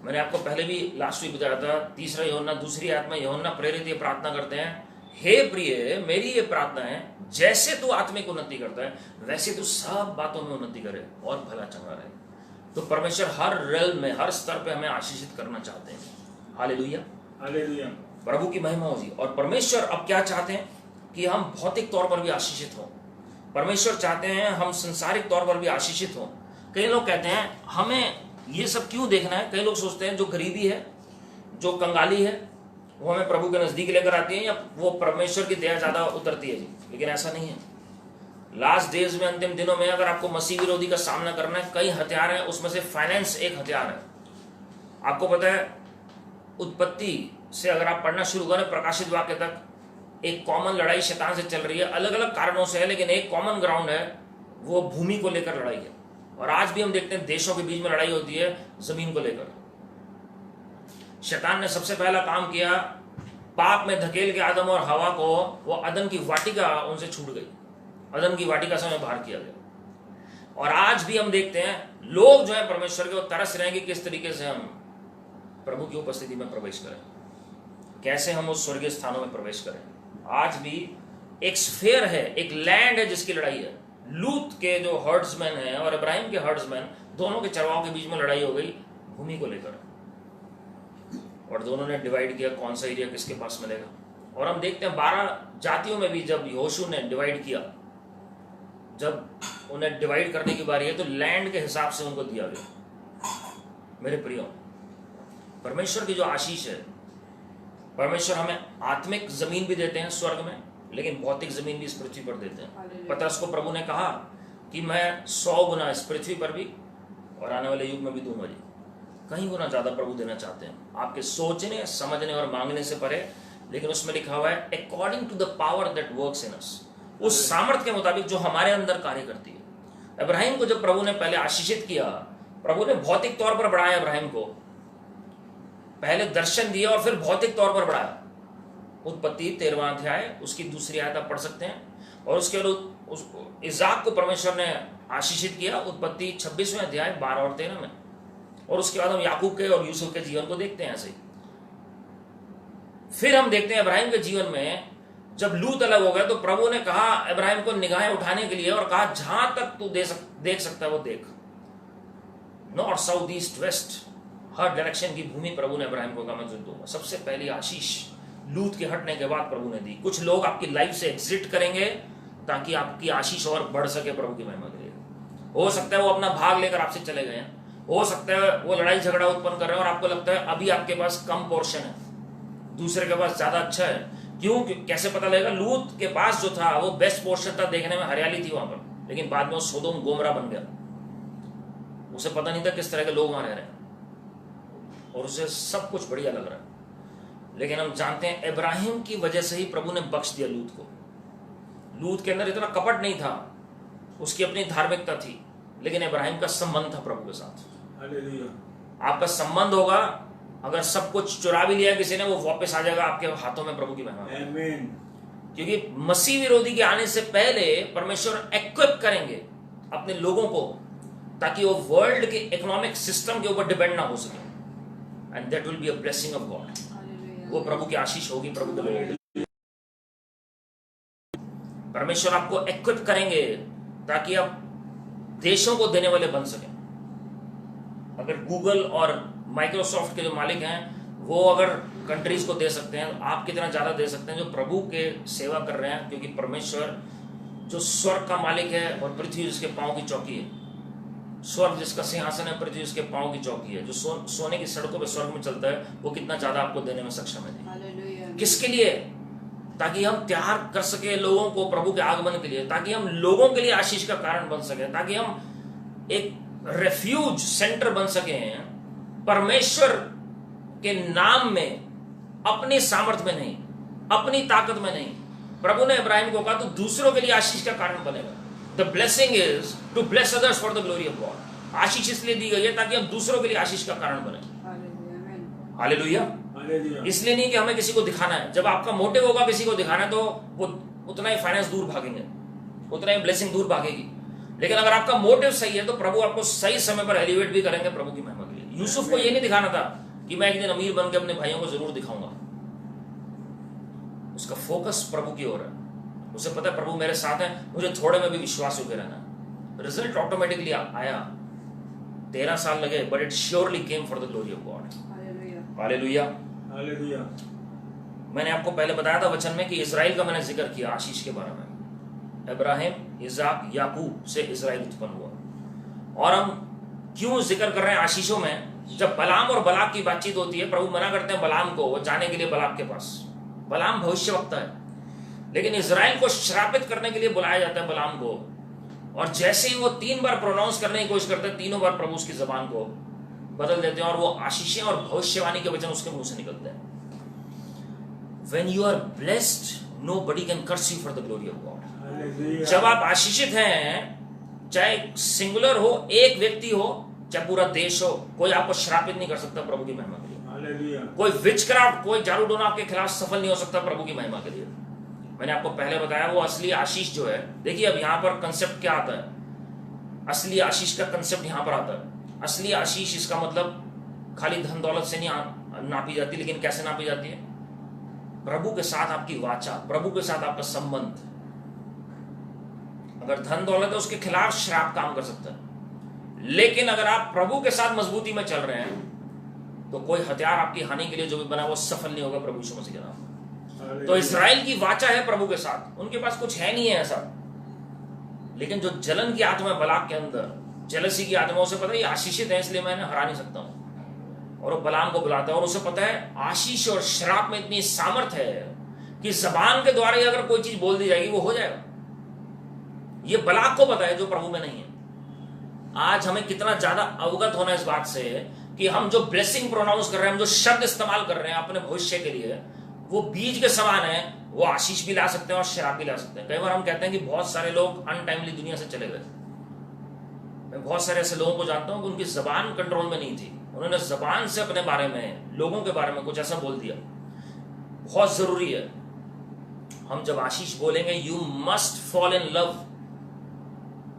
मैंने आपको पहले भी लास्ट वीक बताया था, 3 यूहन्ना 2 आयत में यूहन्ना प्रेरित ये प्रार्थना करते हैं, हे प्रिय, मेरी ये प्रार्थना है जैसे तू आत्मिक उन्नति करता है वैसे तू सब बातों में उन्नति करे और भला चंगा रहे। तो परमेश्वर हर रेल में, हर स्तर पे हमें आशीषित करना चाहते हैं। Hallelujah, hallelujah. प्रभु की महिमा हो जी। और परमेश्वर अब क्या चाहते हैं कि हम भौतिक तौर पर भी आशीषित हों। परमेश्वर चाहते हैं हम संसारिक तौर पर भी आशीषित हों। कई लोग कहते हैं हमें ये सब क्यों देखना है। कई लोग सोचते हैं जो गरीबी है, जो कंगाली है, वो हमें प्रभु के नजदीक लेकर आती है या वो परमेश्वर की दया ज्यादा उतरती है जी। लेकिन ऐसा नहीं है। लास्ट डेज में, अंतिम दिनों में अगर आपको मसीह विरोधी का सामना करना है, कई हथियार हैं, उसमें से फाइनेंस एक हथियार है। आपको पता है उत्पत्ति से अगर आप पढ़ना शुरू करें प्रकाशित वाक्य तक, एक कॉमन लड़ाई शैतान से चल रही है। अलग अलग कारणों से है, लेकिन एक कॉमन ग्राउंड है, वो भूमि को लेकर लड़ाई है। और आज भी हम देखते हैं देशों के बीच में लड़ाई होती है जमीन को लेकर। शैतान ने सबसे पहला काम किया, पाप में धकेल के आदम और हवा को, वो अदन की वाटिका उनसे छूट गई, अदन की वाटिका से उन्हें बाहर किया गया। और आज भी हम देखते हैं लोग जो है परमेश्वर के, वो तरस रहे हैं कि किस तरीके से हम प्रभु की उपस्थिति में प्रवेश करें, कैसे हम उस स्वर्गीय स्थानों में प्रवेश करें। आज भी एक स्फेयर है, एक लैंड है जिसकी लड़ाई है। लूत के जो हर्ड्समैन हैं और इब्राहिम के हर्ड्समैन, दोनों के चरवाहों के बीच में लड़ाई हो गई भूमि को लेकर। और दोनों ने डिवाइड किया कौन सा एरिया किसके पास मिलेगा। और हम देखते हैं 12 जातियों में भी जब यहोशू ने डिवाइड किया, जब उन्हें डिवाइड करने की बारी है तो लैंड के हिसाब से उनको दिया गया। मेरे प्रियो, परमेश्वर की जो आशीष है, परमेश्वर हमें आत्मिक जमीन भी देते हैं स्वर्ग में, लेकिन भौतिक जमीन भी इस पृथ्वी पर देते हैं। पतरस को प्रभु ने कहा कि मैं 100 गुना इस पृथ्वी पर भी और आने वाले युग में भी दूंगा जी। कहीं गुना ज्यादा प्रभु देना चाहते हैं, आपके सोचने, समझने और मांगने से परे। लेकिन उसमें लिखा हुआ है according to the power that works in us, उस सामर्थ के मुताबिक जो हमारे अंदर कार्य करती है। इब्राहिम को जब प्रभु ने पहले आशीषित किया, प्रभु ने भौतिक तौर पर बढ़ाया इब्राहिम को, पहले दर्शन दिया और फिर भौतिक तौर पर बढ़ाया। उत्पत्ति 13वां अध्याय उसकी दूसरी आयत आप पढ़ सकते हैं। और उसके बाद इसाक को परमेश्वर ने आशीषित किया, उत्पत्ति 26वें अध्याय 12 और 13 में। और उसके बाद हम याकूब के और यूसुफ के जीवन को देखते हैं ऐसे ही। फिर हम देखते हैं इब्राहिम के जीवन में जब लूत अलग हो गया तो प्रभु ने कहा इब्राहिम को निगाहें उठाने के लिए और कहा जहां तक तू देख सकता है वो देख। नॉर्थ, साउथ, ईस्ट, वेस्ट, हर डायरेक्शन की भूमि प्रभु ने इब्राहिम को कहा मैं तुझे दूंगा। सबसे पहली आशीष लूत के हटने के बाद प्रभु ने दी। कुछ लोग आपकी लाइफ से एग्जिट करेंगे ताकि आपकी आशीष और बढ़ सके प्रभु की महिमा के लिए। हो सकता है वो अपना भाग लेकर आपसे चले गए हैं, हो सकता है वो लड़ाई झगड़ा उत्पन्न कर रहे हैं और आपको लगता है अभी आपके पास कम पोर्शन है, दूसरे के पास ज्यादा अच्छा है। क्यों? कैसे पता लगेगा? लूत के पास जो था वो बेस्ट पोर्शन था, देखने में हरियाली थी वहां पर, लेकिन बाद में वो सोदोम गोमरा बन गया। उसे पता नहीं था किस तरह के लोग वहां रह रहे हैं और उसे सब कुछ बढ़िया लग रहा है। लेकिन हम जानते हैं इब्राहिम की वजह से ही प्रभु ने बख्श दिया लूत को। लूत के अंदर इतना कपट नहीं था, उसकी अपनी धार्मिकता थी, लेकिन इब्राहिम का संबंध था प्रभु के साथ। आपका संबंध होगा, अगर सब कुछ चुरा भी लिया किसी ने, वो वापस आ जाएगा आपके हाथों में प्रभु की महिमा। क्योंकि मसीह विरोधी के आने से पहले परमेश्वर इक्विप करेंगे अपने लोगों को ताकि वो वर्ल्ड के इकोनॉमिक सिस्टम के ऊपर डिपेंड ना हो सके। And that will be a blessing of God. वो प्रभु की आशीष होगी प्रभु के लिए। परमेश्वर आपको इक्विप करेंगे ताकि आप देशों को देने वाले बन सके। अगर गूगल और माइक्रोसॉफ्ट के जो मालिक हैं वो अगर कंट्रीज को दे सकते हैं, आप कितना ज्यादा दे सकते हैं जो प्रभु के सेवा कर रहे हैं। क्योंकि परमेश्वर जो स्वर्ग का मालिक है और पृथ्वी जिसके पांव की चौकी है, स्वर्ग जिसका सिंहासन है, पृथ्वी जिसके पांव की चौकी है, जो सोने की सड़कों पे स्वर्ग में चलता है, वो कितना ज्यादा आपको देने में सक्षम है। किसके लिए? ताकि हम तैयार कर सके लोगों को प्रभु के आगमन के लिए, ताकि हम लोगों के लिए आशीष का कारण बन सके, ताकि हम एक रेफ्यूज सेंटर बन सके परमेश्वर के नाम में, अपनी सामर्थ्य में नहीं, अपनी ताकत में नहीं। प्रभु ने इब्राहिम को कहा तू दूसरों के लिए आशीष का कारण बनेगा। The blessing is to bless others for the glory of God. आशीष इसलिए दी गई है ताकि हम दूसरों के लिए आशीष का कारण बने। हालेलुया। इसलिए नहीं कि हमें किसी को दिखाना है। जब आपका मोटिव होगा किसी को दिखाना है तो वो उतना ही फाइनेंस दूर भागेंगे, उतना ही ब्लेसिंग दूर भागेगी। लेकिन अगर आपका मोटिव सही है तो प्रभु आपको सही समय पर एलिवेट भी करेंगे प्रभु की महिमा के लिए। यूसुफ को ये नहीं दिखाना था कि मैं एक दिन अमीर बन के अपने भाइयों को जरूर दिखाऊंगा। उसका फोकस प्रभु की ओर है। उसे पता है प्रभु मेरे साथ है, मुझे थोड़े में भी विश्वास होकर रहना है। रिजल्ट ऑटोमेटिकली आया। 13 साल लगे, but it surely came for the glory of God. Hallelujah. Hallelujah. मैंने आपको पहले बताया था वचन में कि इजराइल का मैंने जिक्र किया आशीष के बारे में। इब्राहिम, इजाक, याकूब से इजराइल उत्पन्न हुआ। और हम क्यों जिक्र कर रहे हैं आशीषों में? जब बलाम और बलाक की बातचीत होती है, प्रभु मना करते हैं बलाम को वो जाने के लिए बलाक के पास। बलाम भविष्यवक्ता है, लेकिन इजराइल को श्रापित करने के लिए बुलाया जाता है बलाम को। और जैसे ही वो 3 बार प्रोनाउंस करने की कोशिश करते हैं, तीनों बार प्रभु उसकी जबान को बदल देते हैं और वो आशीषें और भविष्यवाणी के वचन उसके मुंह से निकलते हैं। When you are blessed, nobody can curse you for the glory of God. जब आप आशीषित हैं, चाहे सिंगुलर हो, एक व्यक्ति हो, चाहे पूरा देश हो, कोई आपको श्रापित नहीं कर सकता प्रभु की महिमा के लिए। कोई विचक्राफ्ट, कोई जादू टोना आपके खिलाफ सफल नहीं हो सकता प्रभु की महिमा के लिए। मैंने आपको पहले बताया वो असली आशीष जो है, देखिए अब यहां पर कंसेप्ट क्या आता है। असली आशीष का कंसेप्ट यहां पर आता है। असली आशीष, इसका मतलब खाली धन दौलत से नहीं नापी जाती, लेकिन कैसे नापी जाती है? प्रभु के साथ आपकी वाचा, प्रभु के साथ आपका संबंध। अगर धन दौलत है, उसके खिलाफ श्राप काम कर सकता है, लेकिन अगर आप प्रभु के साथ मजबूती में चल रहे हैं तो कोई हथियार आपकी हानि के लिए जो भी बना वो सफल नहीं होगा प्रभु यीशु मसीह के नाम। तो इस्राएल की वाचा है प्रभु के साथ, उनके पास कुछ है नहीं है ऐसा, लेकिन जो जलन की आत्मा है बलाक के अंदर, जेलसी की आत्मा, उसे पता है ये आशीषित है इसलिए मैं हरा नहीं सकता हूं, और वो बलाम को बुलाता है। और उसे पता है आशीष और श्राप में इतनी सामर्थ है कि जबान के द्वारा ही अगर कोई चीज बोल दी जाएगी वो हो जाएगा। ये बलाक को पता है जो प्रभु में नहीं है। आज हमें कितना ज्यादा अवगत होना इस बात से कि हम जो ब्लेसिंग प्रोनाउंस कर रहे हैं, हम जो शब्द इस्तेमाल कर रहे हैं अपने भविष्य के लिए, वो बीज के समान है। वो आशीष भी ला सकते हैं और श्राप भी ला सकते हैं। कई बार हम कहते हैं कि बहुत सारे लोग अनटाइमली दुनिया से चले गए। मैं बहुत सारे ऐसे लोगों को जानता हूं कि उनकी जबान कंट्रोल में नहीं थी, उन्होंने जबान से अपने बारे में, लोगों के बारे में कुछ ऐसा बोल दिया। बहुत जरूरी है हम जब आशीष बोलेंगे, you must fall in love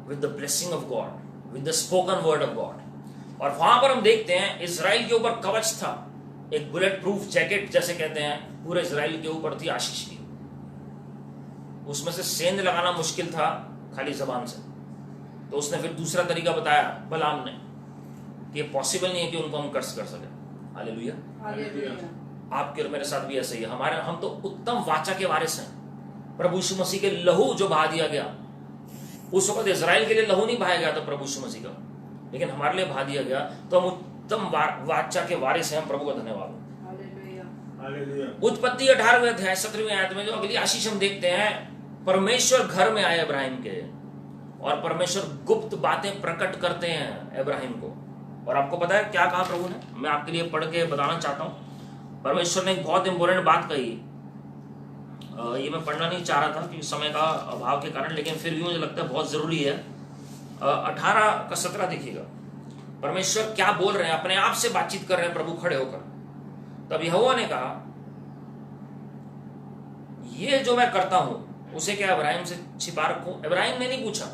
with the blessing of God, with the spoken word of God. और वहां पर हम देखते हैं इजराइल के ऊपर कवच था, एक बुलेट प्रूफ जैकेट जैसे कहते हैं, पूरे इजराइल के ऊपर थी आशीष की। उसमें से सेंध लगाना मुश्किल था खाली जबान से। तो उसने फिर दूसरा तरीका बताया बलाम ने कि ये पॉसिबल नहीं है कि उनको हम कर्स कर सके। हालेलुया। आपके और मेरे साथ भी ऐसे ही है। हम तो उत्तम वाचा के वारिस हैं। प्रभु यीशु मसीह के लहू जो बहा दिया गया, उस वक्त इजराइल के लिए लहू नहीं बहाया गया था प्रभु यीशु मसीह का, लेकिन हमारे लिए बहा दिया गया, तो हम उत्तम वाचा के वारिस हैं। प्रभु का धन्यवाद। उत्पत्ति 18वें अध्याय 17वें आयत में जो अगली आशीष हम देखते हैं, परमेश्वर घर में आए इब्राहिम के, और परमेश्वर गुप्त बातें प्रकट करते हैं इब्राहिम को। और आपको पता है क्या कहा प्रभु ने? मैं आपके लिए पढ़ के बताना चाहता हूं। परमेश्वर ने एक बहुत इंपॉर्टेंट बात कही। ये मैं पढ़ना नहीं चाह रहा था क्योंकि समय का अभाव के कारण, लेकिन फिर भी मुझे लगता है बहुत जरूरी है। 18 का 17 देखिएगा। परमेश्वर क्या बोल रहे हैं, अपने आप से बातचीत कर रहे हैं प्रभु खड़े होकर। तब यहोवा ने कहा, ये जो मैं करता हूं उसे क्या इब्राहिम से छिपा रखूं? इब्राहिम ने नहीं पूछा,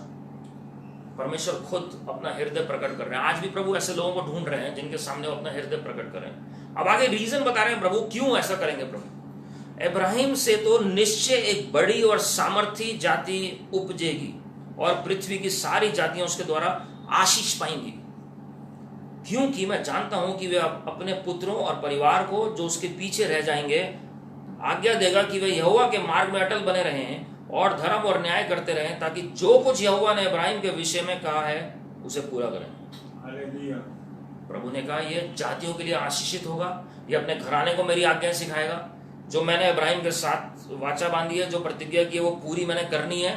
परमेश्वर खुद अपना हृदय प्रकट कर रहे हैं। आज भी प्रभु ऐसे लोगों को ढूंढ रहे हैं जिनके सामने वो अपना हृदय प्रकट करें। अब आगे रीजन बता रहे हैं प्रभु क्यों ऐसा करेंगे। प्रभु इब्राहिम से तो निश्चय एक बड़ी और सामर्थी जाति उपजेगी, और पृथ्वी की सारी जातियां उसके द्वारा आशीष पाएंगी, क्योंकि मैं जानता हूं कि वे अपने पुत्रों और परिवार को जो उसके पीछे रह जाएंगे आज्ञा देगा कि वे यहोवा के मार्ग में अटल बने रहें और धर्म और न्याय करते रहें, ताकि जो कुछ यहोवा ने इब्राहिम के विषय में कहा है उसे पूरा करें। हालेलुया। प्रभु ने कहा ये जातियों के लिए आशीषित होगा, ये अपने घराने को मेरी आज्ञा सिखाएगा। जो मैंने इब्राहिम के साथ वाचा बांधी है, जो प्रतिज्ञा की है, वो पूरी मैंने करनी है,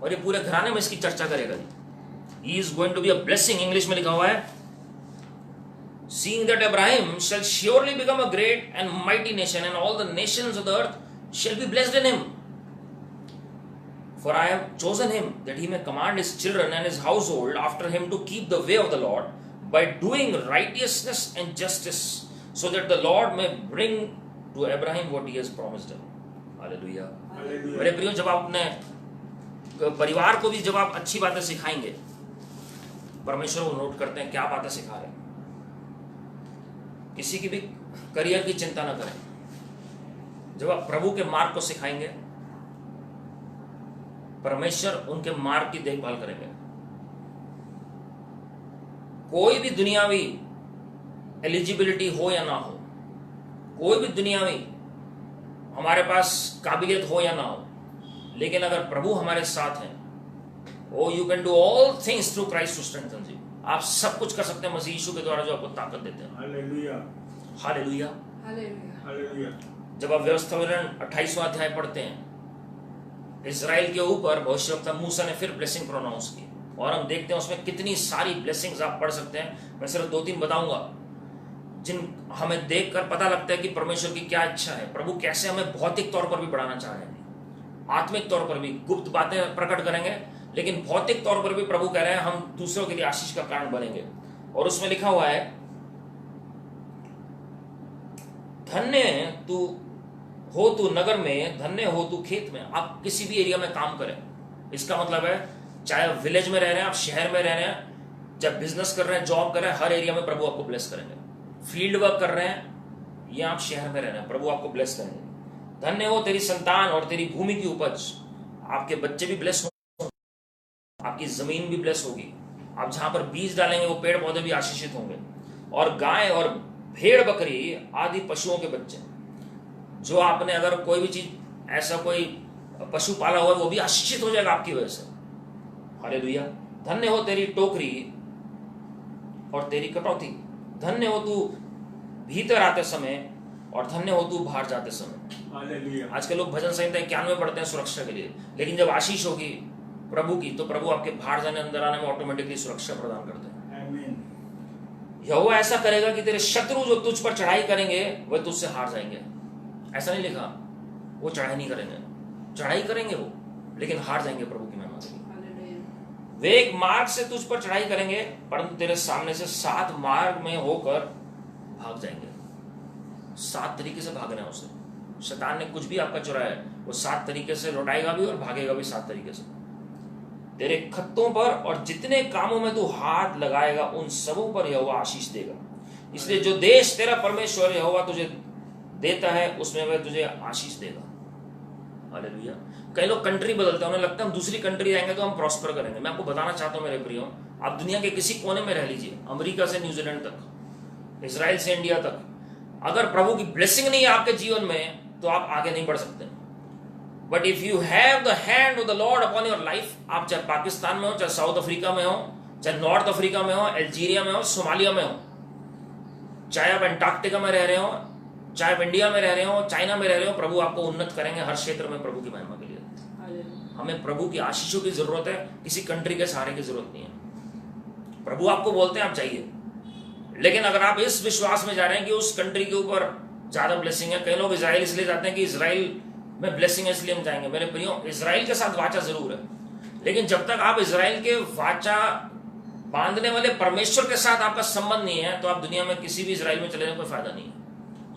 और ये पूरे घराने में इसकी चर्चा करेगा। He is going to be a blessing, English में लिखा हुआ है, seeing that Abraham shall surely become a great and mighty nation, and all the nations of the earth shall be blessed in him. For I have chosen him that he may command his children and his household after him to keep the way of the Lord by doing righteousness and justice, so that the Lord may bring to Abraham what he has promised him. Hallelujah. मेरे प्रियो, जब आप अपने परिवार को भी जब आप अच्छी बातें सिखाएंगे, परमेश्वर वो नोट करते हैं क्या बातें सिखा रहे हैं। किसी की भी करियर की चिंता ना करें। जब आप प्रभु के मार्ग को सिखाएंगे, परमेश्वर उनके मार्ग की देखभाल करेंगे। कोई भी दुनियावी एलिजिबिलिटी हो या ना हो, कोई भी दुनिया में हमारे पास काबिलियत हो या ना हो, लेकिन अगर प्रभु हमारे साथ हैं, oh you can do all things through Christ to strengthen you. आप सब कुछ कर सकते हैं मसीह यीशु के द्वारा जो आपको ताकत देते हैं। Hallelujah, hallelujah, hallelujah. जब आप व्यवस्था विवरण 28वां अध्याय पढ़ते हैं, इजराइल के ऊपर भविष्यवक्ता मूसा ने फिर ब्लेसिंग प्रोनाउंस की, और हम देखते हैं उसमें कितनी सारी ब्लेसिंग्स आप पढ़ सकते हैं। मैं सिर्फ 2-3 बताऊंगा जिन हमें देखकर पता लगता है कि परमेश्वर की क्या इच्छा है, प्रभु कैसे हमें भौतिक तौर पर भी बढ़ाना चाह रहे हैं, आत्मिक तौर पर भी गुप्त बातें प्रकट करेंगे, लेकिन भौतिक तौर पर भी प्रभु कह रहे हैं हम दूसरों के लिए आशीष का कारण बनेंगे। और उसमें लिखा हुआ है, धन्य तू हो तू नगर में, धन्य हो तू खेत में। आप किसी भी एरिया में काम करें, इसका मतलब है चाहे आप विलेज में रह रहे हैं, आप शहर में रह रहे हैं, जब बिजनेस कर रहे हैं, जॉब कर रहे हैं, हर एरिया में प्रभु आपको ब्लेस करेंगे। फील्ड वर्क कर रहे हैं या आप शहर में रह रहे हैं, प्रभु आपको ब्लेस करेंगे। धन्य हो तेरी संतान और तेरी भूमि की उपज। आपके बच्चे भी ब्लेस होंगे, आपकी जमीन भी ब्लेस होगी, आप जहां पर बीज डालेंगे वो पेड़ पौधे भी आशीषित होंगे। और गाय और भेड़ बकरी आदि पशुओं के बच्चे, जो आपने अगर कोई भी चीज ऐसा कोई पशु पाला हुआ है, वो भी आशीषित हो जाएगा आपकी वजह से। हालेलुया। धन्य हो तेरी टोकरी और तेरी कटौती। धन्य हो तू भीतर आते समय और धन्य हो तू बाहर जाते समय। हालेलुया। आज के लोग भजन संहिता 91 पढ़ते हैं सुरक्षा के लिए, लेकिन जब आशीष होगी प्रभु की, तो प्रभु आपके बाहर जाने अंदर आने में ऑटोमेटिकली सुरक्षा प्रदान करते हैं। आमीन। यहोवा ऐसा करेगा कि तेरे शत्रु जो तुझ पर चढ़ाई करेंगे वह तुझसे हार जाएंगे। ऐसा नहीं लिखा वो चढ़ाई नहीं करेंगे, चढ़ाई करेंगे वो, लेकिन हार जाएंगे प्रभु की महिमा के लिए। वे एक मार्ग से तुझ पर चढ़ाई करेंगे, परंतु तेरे सामने से 7 मार्ग में होकर भाग जाएंगे। 7 तरीके से भागना है उसे। शैतान ने कुछ भी आपका चुराया है, वो 7 तरीके से लौटाएगा भी और भागेगा भी 7 तरीके से। तेरे खत्तों पर और जितने कामों में तू हाथ लगाएगा उन सबों पर यहोवा आशीष देगा। इसलिए जो देश तेरा परमेश्वर यहोवा तुझे देता है उसमें वह तुझे आशीष देगा। हालेलुया। कई लोग कंट्री बदलते हैं, उन्हें लगता है हम दूसरी कंट्री जाएंगे तो हम प्रॉस्पर करेंगे। मैं आपको बताना चाहता हूं मेरे प्रियो, आप दुनिया के किसी कोने में रह लीजिए, अमेरिका से न्यूजीलैंड तक, इजराइल से इंडिया तक, अगर प्रभु की ब्लेसिंग नहीं है आपके जीवन में तो आप आगे नहीं बढ़ सकते। But if you have the hand of the Lord upon your life, आप चाहे पाकिस्तान में हो, चाहे साउथ अफ्रीका में हो, चाहे नॉर्थ अफ्रीका में हो, अल्जीरिया में हो, सोमालिया में हो, चाहे आप अंटार्कटिका में रह रहे हो, चाहे आप इंडिया में रह रहे हो, चाइना में रह रहे हो, प्रभु आपको उन्नत करेंगे हर क्षेत्र में प्रभु की महिमा के लिए। हमें प्रभु की आशीषों की जरूरत है, किसी कंट्री के सहारे की जरूरत नहीं है। प्रभु आपको बोलते हैं आप चाहिए, लेकिन अगर आप इस विश्वास में जा रहे हैं कि उस कंट्री के ऊपर ज्यादा ब्लेसिंग है, कई लोग इजराइल इसलिए जाते हैं कि इजराइल में ब्लेसिंग है इसलिए हम जाएंगे। मेरे प्रियो, इजराइल के साथ वाचा जरूर है, लेकिन जब तक आप इजराइल के वाचा बांधने वाले परमेश्वर के साथ आपका संबंध नहीं है, तो आप दुनिया में किसी भी इजराइल में चले जाने कोई फायदा नहीं है।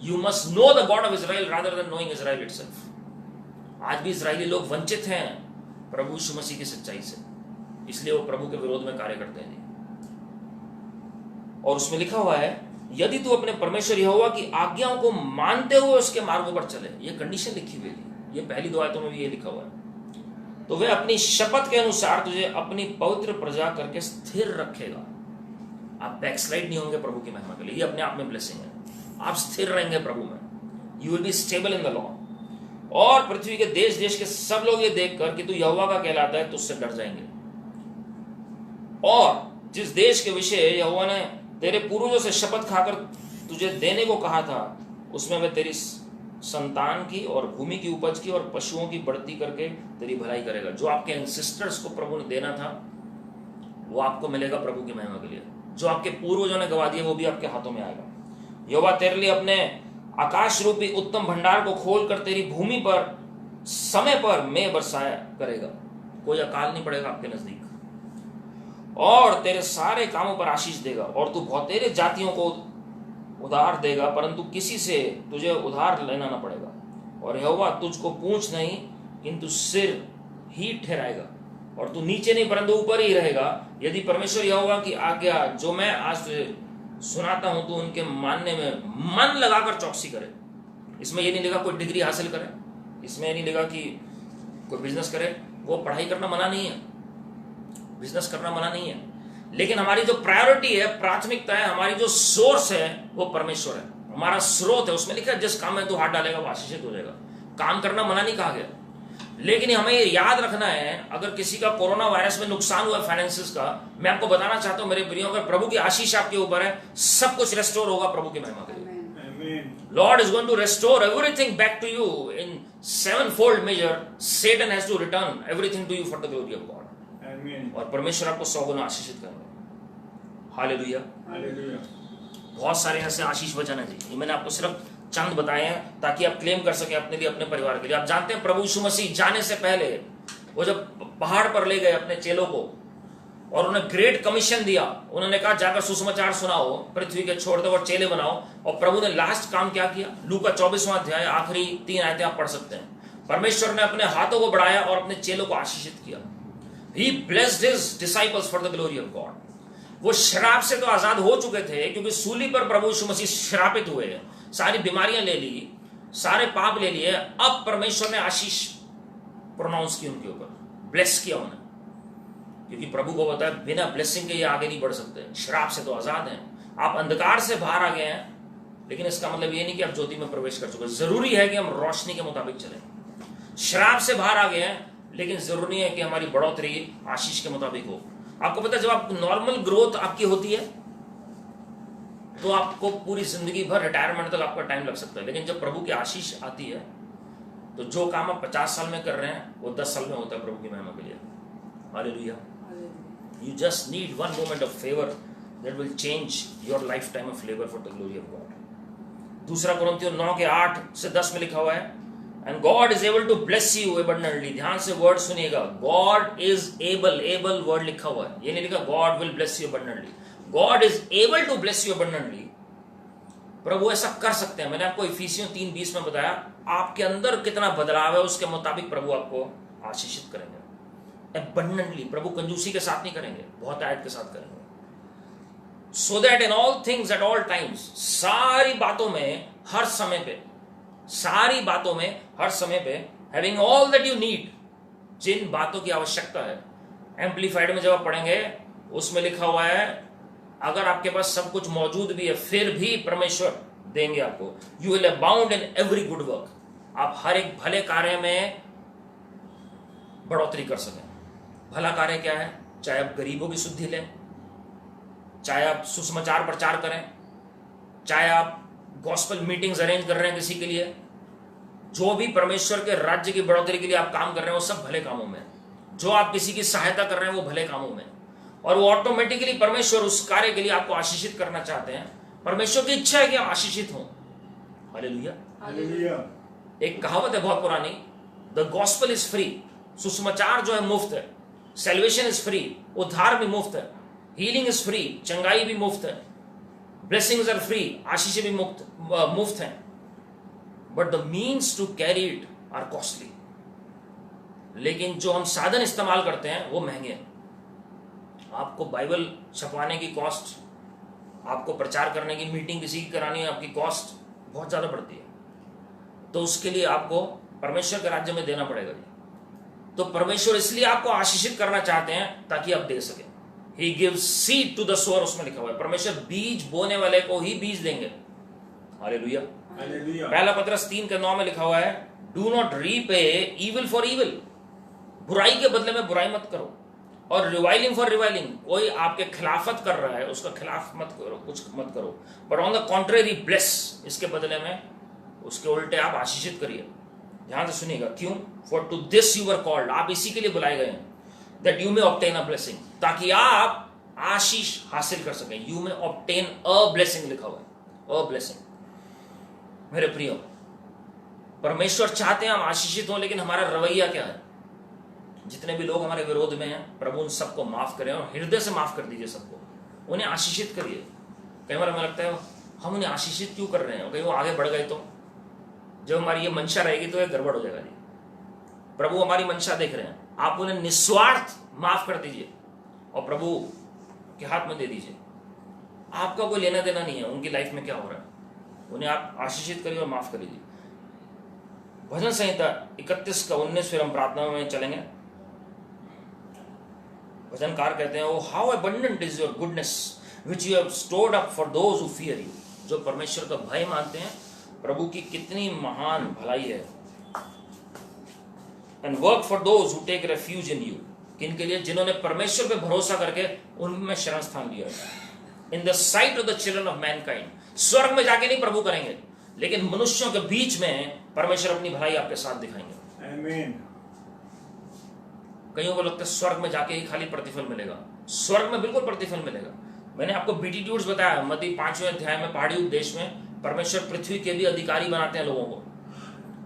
You must know the God of Israel rather than knowing Israel itself. आज भी इजरायली लोग वंचित हैं प्रभु यीशु मसीह की सच्चाई से, इसलिए वो प्रभु के विरोध में कार्य करते हैं। और उसमें लिखा हुआ है, यदि तू अपने परमेश्वर यहोवा की आज्ञाओं को मानते हुए उसके मार्गों पर चले, ये कंडीशन लिखी हुई है, ये पहली 2 आयतों में भी ये लिखा हुआ है, तो वह अपनी शपथ के अनुसार तुझे अपनी पवित्र प्रजा करके स्थिर रखेगा। आप बैकस्लाइड नहीं होंगे प्रभु की महिमा के लिए, ये अपने आप में ब्लेसिंग है। आप स्थिर रहेंगे प्रभु में, you will be stable in the Lord. और पृथ्वी के देश देश के सब लोग ये देखकर कि तू यहोवा का कहलाता है, तो उससे डर जाएंगे। और जिस देश के विषय यहोवा ने तेरे पूर्वजों से शपथ खाकर तुझे देने को कहा था, उसमें वह तेरी संतान की और भूमि की उपज की और पशुओं की बढ़ती करके तेरी भलाई करेगा। जो आपके एंसेस्टर्स को प्रभु ने देना था वो आपको मिलेगा प्रभु की महिमा के लिए। जो आपके पूर्वजों ने गवा दिया वो भी आपके हाथों में आएगा। यहोवा तेरे लिए अपने आकाश रूपी उत्तम भंडार को खोलकर तेरी भूमि पर समय पर मेघ बरसाया करेगा, कोई अकाल नहीं पड़ेगा आपके नजदीक, और तेरे सारे कामों पर आशीष देगा। और तू बहुतेरे जातियों को उधार देगा, परंतु किसी से तुझे उधार लेना ना पड़ेगा। और यहोवा तुझको पूंछ नहीं किंतु सिर ही ठहराएगा, और तू नीचे नहीं परंतु ऊपर ही रहेगा। यदि परमेश्वर यहोवा की आज्ञा जो मैं आज तुझे सुनाता हूं, तो उनके मानने में मन लगाकर चौकसी करे। इसमें ये नहीं लिखा कोई डिग्री हासिल करे, इसमें ये नहीं लिखा कि कोई बिजनेस करे। वो पढ़ाई करना मना नहीं है, बिजनेस करना मना नहीं है, लेकिन हमारी जो प्रायोरिटी है, प्राथमिकता है, हमारी जो सोर्स है वो परमेश्वर है। हमारा स्रोत है, उसमें लिखा है जिस काम में तू हाथ डालेगा वो आशीषित हो जाएगा। काम करना मना नहीं कहा गया, लेकिन हमें ये याद रखना है, अगर किसी का कोरोना वायरस में नुकसान हुआ फाइनेंसिस का, मैं आपको बताना चाहता हूं मेरे प्रियो, अगर प्रभु की आशीष आपके ऊपर है, सब कुछ रेस्टोर होगा प्रभु की महिमा के लिए। Lord is going to restore everything back to you in sevenfold measure. Satan has to return everything to you for the glory of God. Amen. और परमेश्वर आपको 100 गुना आशीषित करेंगे। हालेलुया। हालेलुया। बहुत सारे ऐसे आशीष वचन है जी, ये मैंने आपको सिर्फ चंद बताए हैं ताकि आप क्लेम कर सकें अपने लिए, अपने परिवार के लिए। आप जानते हैं प्रभु यीशु मसीह जाने से पहले वो जब पहाड़ पर ले गए अपने चेलों को और उन्हें ग्रेट कमीशन दिया, उन्होंने कहा जाकर सुसमाचार सुनाओ, पृथ्वी के छोड़ दो और चेले बनाओ। और प्रभु ने लास्ट काम क्या किया? लूका 24वां अध्याय आखिरी 3 आयतें आप पढ़ सकते हैं। परमेश्वर ने अपने हाथों को बढ़ाया और अपने चेलों को आशीषित किया। He blessed his disciples for the glory of God. वो शराब से तो आजाद हो चुके थे, क्योंकि सूली पर प्रभु यीशु मसीह श्रापित हुए, सारी बीमारियां ले ली, सारे पाप ले लिए। अब परमेश्वर ने आशीष प्रोनाउंस की उनके ऊपर, ब्लेस किया उन्हें, क्योंकि प्रभु को पता है बिना ब्लेसिंग के ये आगे नहीं बढ़ सकते। शराब से तो आजाद हैं, आप अंधकार से बाहर आ गए हैं, लेकिन इसका मतलब ये नहीं कि आप ज्योति में प्रवेश कर चुके। जरूरी है कि हम रोशनी के मुताबिक चलें। शराब से बाहर आ गए हैं, लेकिन जरूरी है कि हमारी बढ़ोतरी आशीष के मुताबिक हो। आपको पता है जब आप नॉर्मल ग्रोथ आपकी होती है तो आपको पूरी जिंदगी भर रिटायरमेंट तक आपका टाइम लग सकता है, लेकिन जब प्रभु की आशीष आती है तो जो काम आप 50 साल में कर रहे हैं वो 10 साल में होता है प्रभु की महिमा के लिए। Hallelujah. You just need one moment of favor that will change your lifetime of labor for the glory of God. दूसरा कोरिन्थियों 9 के 8 से 10 में लिखा हुआ है, and God is able to bless you abundantly. ध्यान से वर्ड सुनिएगा, God is able वर्ड लिखा हुआ है, ये नहीं लिखा God will bless you abundantly. God is able to bless you abundantly. प्रभु ऐसा कर सकते हैं। मैंने आपको इफिसियों 3:20 में बताया, आपके अंदर कितना बदलाव है उसके मुताबिक प्रभु आपको आशीषित करेंगे abundantly। प्रभु कंजूसी के साथ नहीं करेंगे, बहुत आयत के साथ करेंगे। So that in all things at all times, सारी बातों में हर समय पे, सारी बातों में हर समय पे, having all that you need, जिन बातों की आवश्यकता है। एम्पलीफाइड में जब आप पढ़ेंगे उसमें लिखा हुआ है, अगर आपके पास सब कुछ मौजूद भी है फिर भी परमेश्वर देंगे आपको। You will abound in every good work। आप हर एक भले कार्य में बढ़ोतरी कर सकें। भला कार्य क्या है? चाहे आप गरीबों की शुद्धि लें, चाहे आप सुसमाचार प्रचार करें, चाहे आप गॉस्पेल मीटिंग्स अरेंज कर रहे हैं किसी के लिए, जो भी परमेश्वर के राज्य की बढ़ोतरी के लिए आप काम कर रहे हैं वो सब भले कामों में। जो आप किसी की सहायता कर रहे हैं वो भले कामों में, और वो ऑटोमेटिकली परमेश्वर उस कार्य के लिए आपको आशीषित करना चाहते हैं। परमेश्वर की इच्छा है कि आप आशीषित हों। हालेलुया। हालेलुया। एक कहावत है बहुत पुरानी, द गॉस्पेल इज फ्री। सुसमाचार जो है मुफ्त है, सेल्वेशन इज फ्री, उद्धार भी मुफ्त है, हीलिंग इज फ्री, चंगाई भी मुफ्त है, ब्लेसिंग्स आर फ्री, आशीषें भी मुफ्त हैं, but the means to carry it are costly. लेकिन जो हम साधन इस्तेमाल करते हैं वो महंगे हैं। आपको बाइबल छपवाने की कॉस्ट, आपको प्रचार करने की मीटिंग किसी की करानी है, आपकी कॉस्ट बहुत ज्यादा बढ़ती है, तो उसके लिए आपको परमेश्वर के राज्य में देना पड़ेगा जी। तो परमेश्वर इसलिए आपको आशीषित करना चाहते हैं ताकि आप दे सके। He gives seed to the sower, उसमें लिखा हुआ है परमेश्वर बीज बोने वाले को ही बीज देंगे। हालेलुया। पहला पत्रस 3:9 में लिखा हुआ है, do not repay evil for evil। बुराई के बदले में बुराई मत करो, और रिवाइलिंग फॉर रिवाइलिंग, कोई आपके खिलाफत कर रहा है उसका खिलाफ मत करो, कुछ मत करो, but on the contrary bless, इसके बदले में उसके उल्टे आप आशीषित करिए। ध्यान से सुनिएगा, क्यों? For to this you were called, आप इसी के लिए बुलाए गए हैं, that you may obtain a blessing, ताकि आप आशीष हासिल कर सकें। You may obtain a blessing लिखा हुआ है, अ ब्लेसिंग। मेरे प्रियो, परमेश्वर चाहते हैं हम आशीषित हों, लेकिन हमारा रवैया क्या है? जितने भी लोग हमारे विरोध में हैं, प्रभु उन सबको माफ करें और हृदय से माफ कर दीजिए सबको, उन्हें आशीषित करिए। कई बार हमें लगता है हम उन्हें आशीषित क्यों कर रहे हैं, कहीं वो आगे बढ़ गए तो, जब हमारी ये मंशा रहेगी तो ये गड़बड़ हो जाएगा जी। प्रभु हमारी मंशा देख रहे हैं, आप उन्हें निस्वार्थ माफ कर दीजिए और प्रभु के हाथ में दे दीजिए। आपका कोई लेना देना नहीं है उनकी लाइफ में क्या हो रहा है, उन्हें आप आशीषित करिए और माफ कर दीजिए। भजन संहिता 31 का 19 फिर हम प्रार्थना में चलेंगे। भजनकार कहते हैं, oh how abundant is your goodness which you have stored up for those who fear you. जो परमेश्वर का भय मानते हैं, प्रभु की कितनी महान भलाई है। And work for those who take refuge in you, किनके लिए? जिन्होंने परमेश्वर पे भरोसा करके उनमें शरण स्थान लिया है। In the site of the children of Mankind, स्वर्ग में जाके नहीं प्रभु करेंगे, लेकिन मनुष्यों के बीच में परमेश्वर अपनी भलाई आपके साथ दिखाएंगे। आमीन। कईयों को लगता है स्वर्ग में जाके ही खाली प्रतिफल मिलेगा। स्वर्ग में बिल्कुल प्रतिफल मिलेगा। मैंने आपको बीटीट्यूड्स बताया, मत्ती 5वें अध्याय में पहाड़ी उपदेश में परमेश्वर पृथ्वी के भी अधिकारी बनाते हैं लोगों को,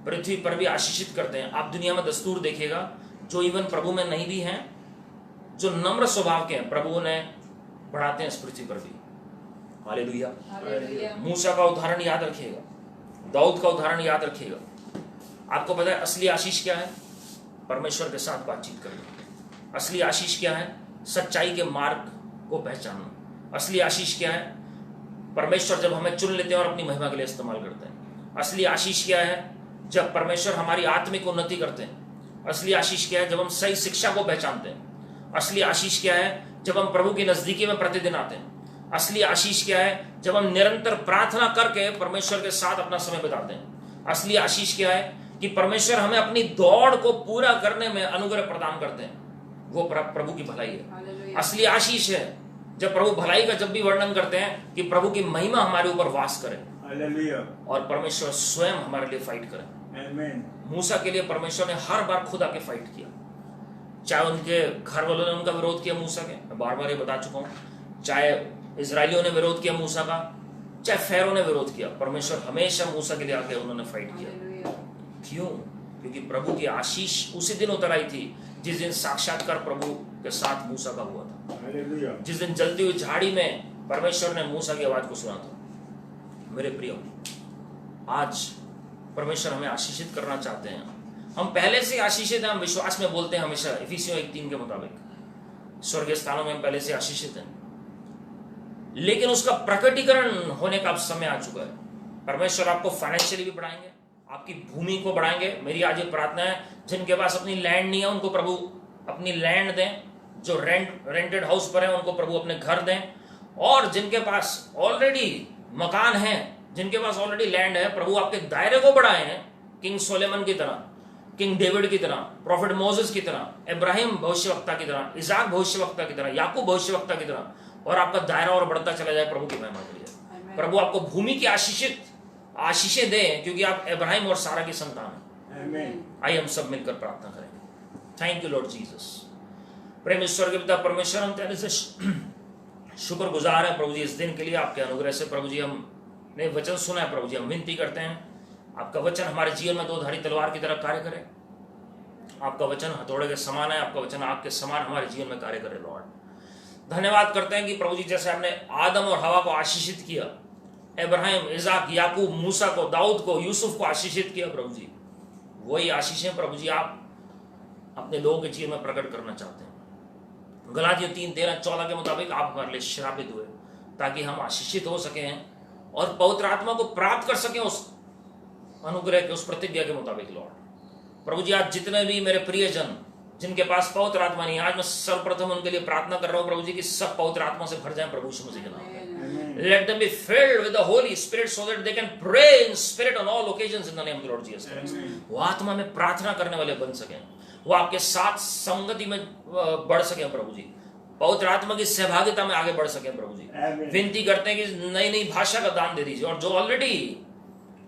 पृथ्वी पर भी आशीषित करते हैं। आप दुनिया में दस्तूर देखिएगा, जो इवन प्रभु में नहीं भी हैं, जो नम्र स्वभाव के हैं, प्रभु ने बढ़ाते हैं इस पृथ्वी पर भी। हालेलुया। मूसा का उदाहरण याद रखिएगा, दाऊद का उदाहरण याद रखिएगा। आपको पता है असली आशीष क्या है? परमेश्वर के साथ बातचीत करना। असली आशीष क्या है? सच्चाई के मार्ग को पहचानना। असली आशीष क्या है? परमेश्वर जब हमें चुन लेते हैं और अपनी महिमा के लिए इस्तेमाल करते हैं। असली आशीष क्या है? जब परमेश्वर हमारी आत्मिक उन्नति करते हैं। असली आशीष क्या है? जब हम सही शिक्षा को पहचानते हैं। असली आशीष क्या है? जब हम प्रभु की नजदीकी में प्रतिदिन आते हैं। असली आशीष क्या है? जब हम निरंतर प्रार्थना करके परमेश्वर के साथ अपना समय बिताते हैं। असली आशीष क्या है? कि परमेश्वर हमें अपनी दौड़ को पूरा करने में अनुग्रह प्रदान करते हैं। वो प्रभु की भलाई है। असली आशीष है जब प्रभु भलाई का जब भी वर्णन करते हैं कि प्रभु की महिमा हमारे ऊपर वास करे और परमेश्वर स्वयं हमारे लिए फाइट करे। मूसा के लिए परमेश्वर ने हर बार खुद आके फाइट किया। चाहे उनके घर वालों ने उनका विरोध किया मूसा के, मैं बार बार ये बता चुका हूं, चाहे इजरायलियों ने विरोध किया मूसा का, चाहे फेरो ने विरोध किया, परमेश्वर हमेशा मूसा के लिए आके उन्होंने फाइट किया। क्यों? क्योंकि प्रभु की आशीष उसी दिन उतर आई थी जिस दिन साक्षात्कार प्रभु के साथ मूसा का हुआ था। जिस दिन जलती हुई झाड़ी में परमेश्वर ने मूसा की आवाज को सुना था। मेरे प्रियो, आज परमेश्वर हमें आशीषित करना चाहते हैं। हम पहले से आशीषित हैं, हम विश्वास में बोलते हैं हमेशा इफिसियों 1:3 के मुताबिक स्वर्गीय स्थानों में हम पहले से आशीषित हैं, लेकिन उसका प्रकटीकरण होने का अब समय आ चुका है। परमेश्वर आपको फाइनेंशियली भी बढ़ाएंगे, आपकी भूमि को बढ़ाएंगे। मेरी आज ये प्रार्थना है, जिनके पास अपनी लैंड नहीं है उनको प्रभु अपनी लैंड दें, जो रेंटेड हाउस पर है उनको प्रभु अपने घर दें, और जिनके पास ऑलरेडी मकान है, जिनके पास ऑलरेडी लैंड है, प्रभु आपके दायरे को बढ़ाए हैं। किंग सोलेमन की तरह, किंग डेविड की तरह, प्रॉफिट मोसेस की तरह, इब्राहिम भविष्यवक्ता की तरह, इसाक भविष्यवक्ता की तरह, याकूब भविष्यवक्ता की तरह, और आपका दायरा और बढ़ता चला जाए प्रभु की महिमा के लिए। प्रभु आपको भूमि की आशीषें दे, क्योंकि आप इब्राहिम और सारा की संतान हैं। आइए हम सब मिलकर प्रार्थना करेंगे। Thank you Lord Jesus. प्रेम ईश्वर के पिता परमेश्वर, हम तेरे से शुक्रगुजार है प्रभु जी इस दिन के लिए, आपके अनुग्रह से। प्रभु जी हमने वचन सुना है प्रभु जी, हम विनती करते हैं आपका वचन हमारे जीवन में 2 धारी तलवार की तरह कार्य करे। आपका वचन हथौड़े के समान है, आपका वचन आग के समान हमारे जीवन में कार्य करे। लॉर्ड धन्यवाद करते हैं कि प्रभु जी जैसे आपने आदम और हवा को आशीषित किया, इब्राहिम, इसाक, याकूब, मूसा को, दाऊद को, यूसुफ को आशीषित किया प्रभु जी, वही आशीषें प्रभु जी आप अपने लोगों के जीवन में प्रकट करना चाहते हैं। गलातियों 3:13-14 के मुताबिक आप हमारे लिए श्रापित हुए ताकि हम आशीषित हो सके हैं और पवित्र आत्मा को प्राप्त कर सकें उस अनुग्रह के, उस प्रतिज्ञा के मुताबिक। लॉर्ड प्रभु जी आज जितने भी मेरे प्रियजन जिनके पास पवित्र आत्मा नहीं, आज मैं सर्वप्रथम उनके लिए प्रार्थना कर रहा हूं प्रभु जी कि सब पवित्र आत्मा से भर जाएं प्रभु यीशु मसीह के नाम में। Let them be filled with the Holy Spirit so that they can pray in spirit on all occasions in the name of the Lord Jesus Christ. वो आत्मा में प्रार्थना करने वाले बन सकें, वो आपके साथ संगति में बढ़ सकें प्रभु जी, पवित्र आत्मा की सहभागिता में आगे बढ़ सकें प्रभु जी। विनती करते हैं कि नई नई भाषा का दान दे दीजिए, और जो ऑलरेडी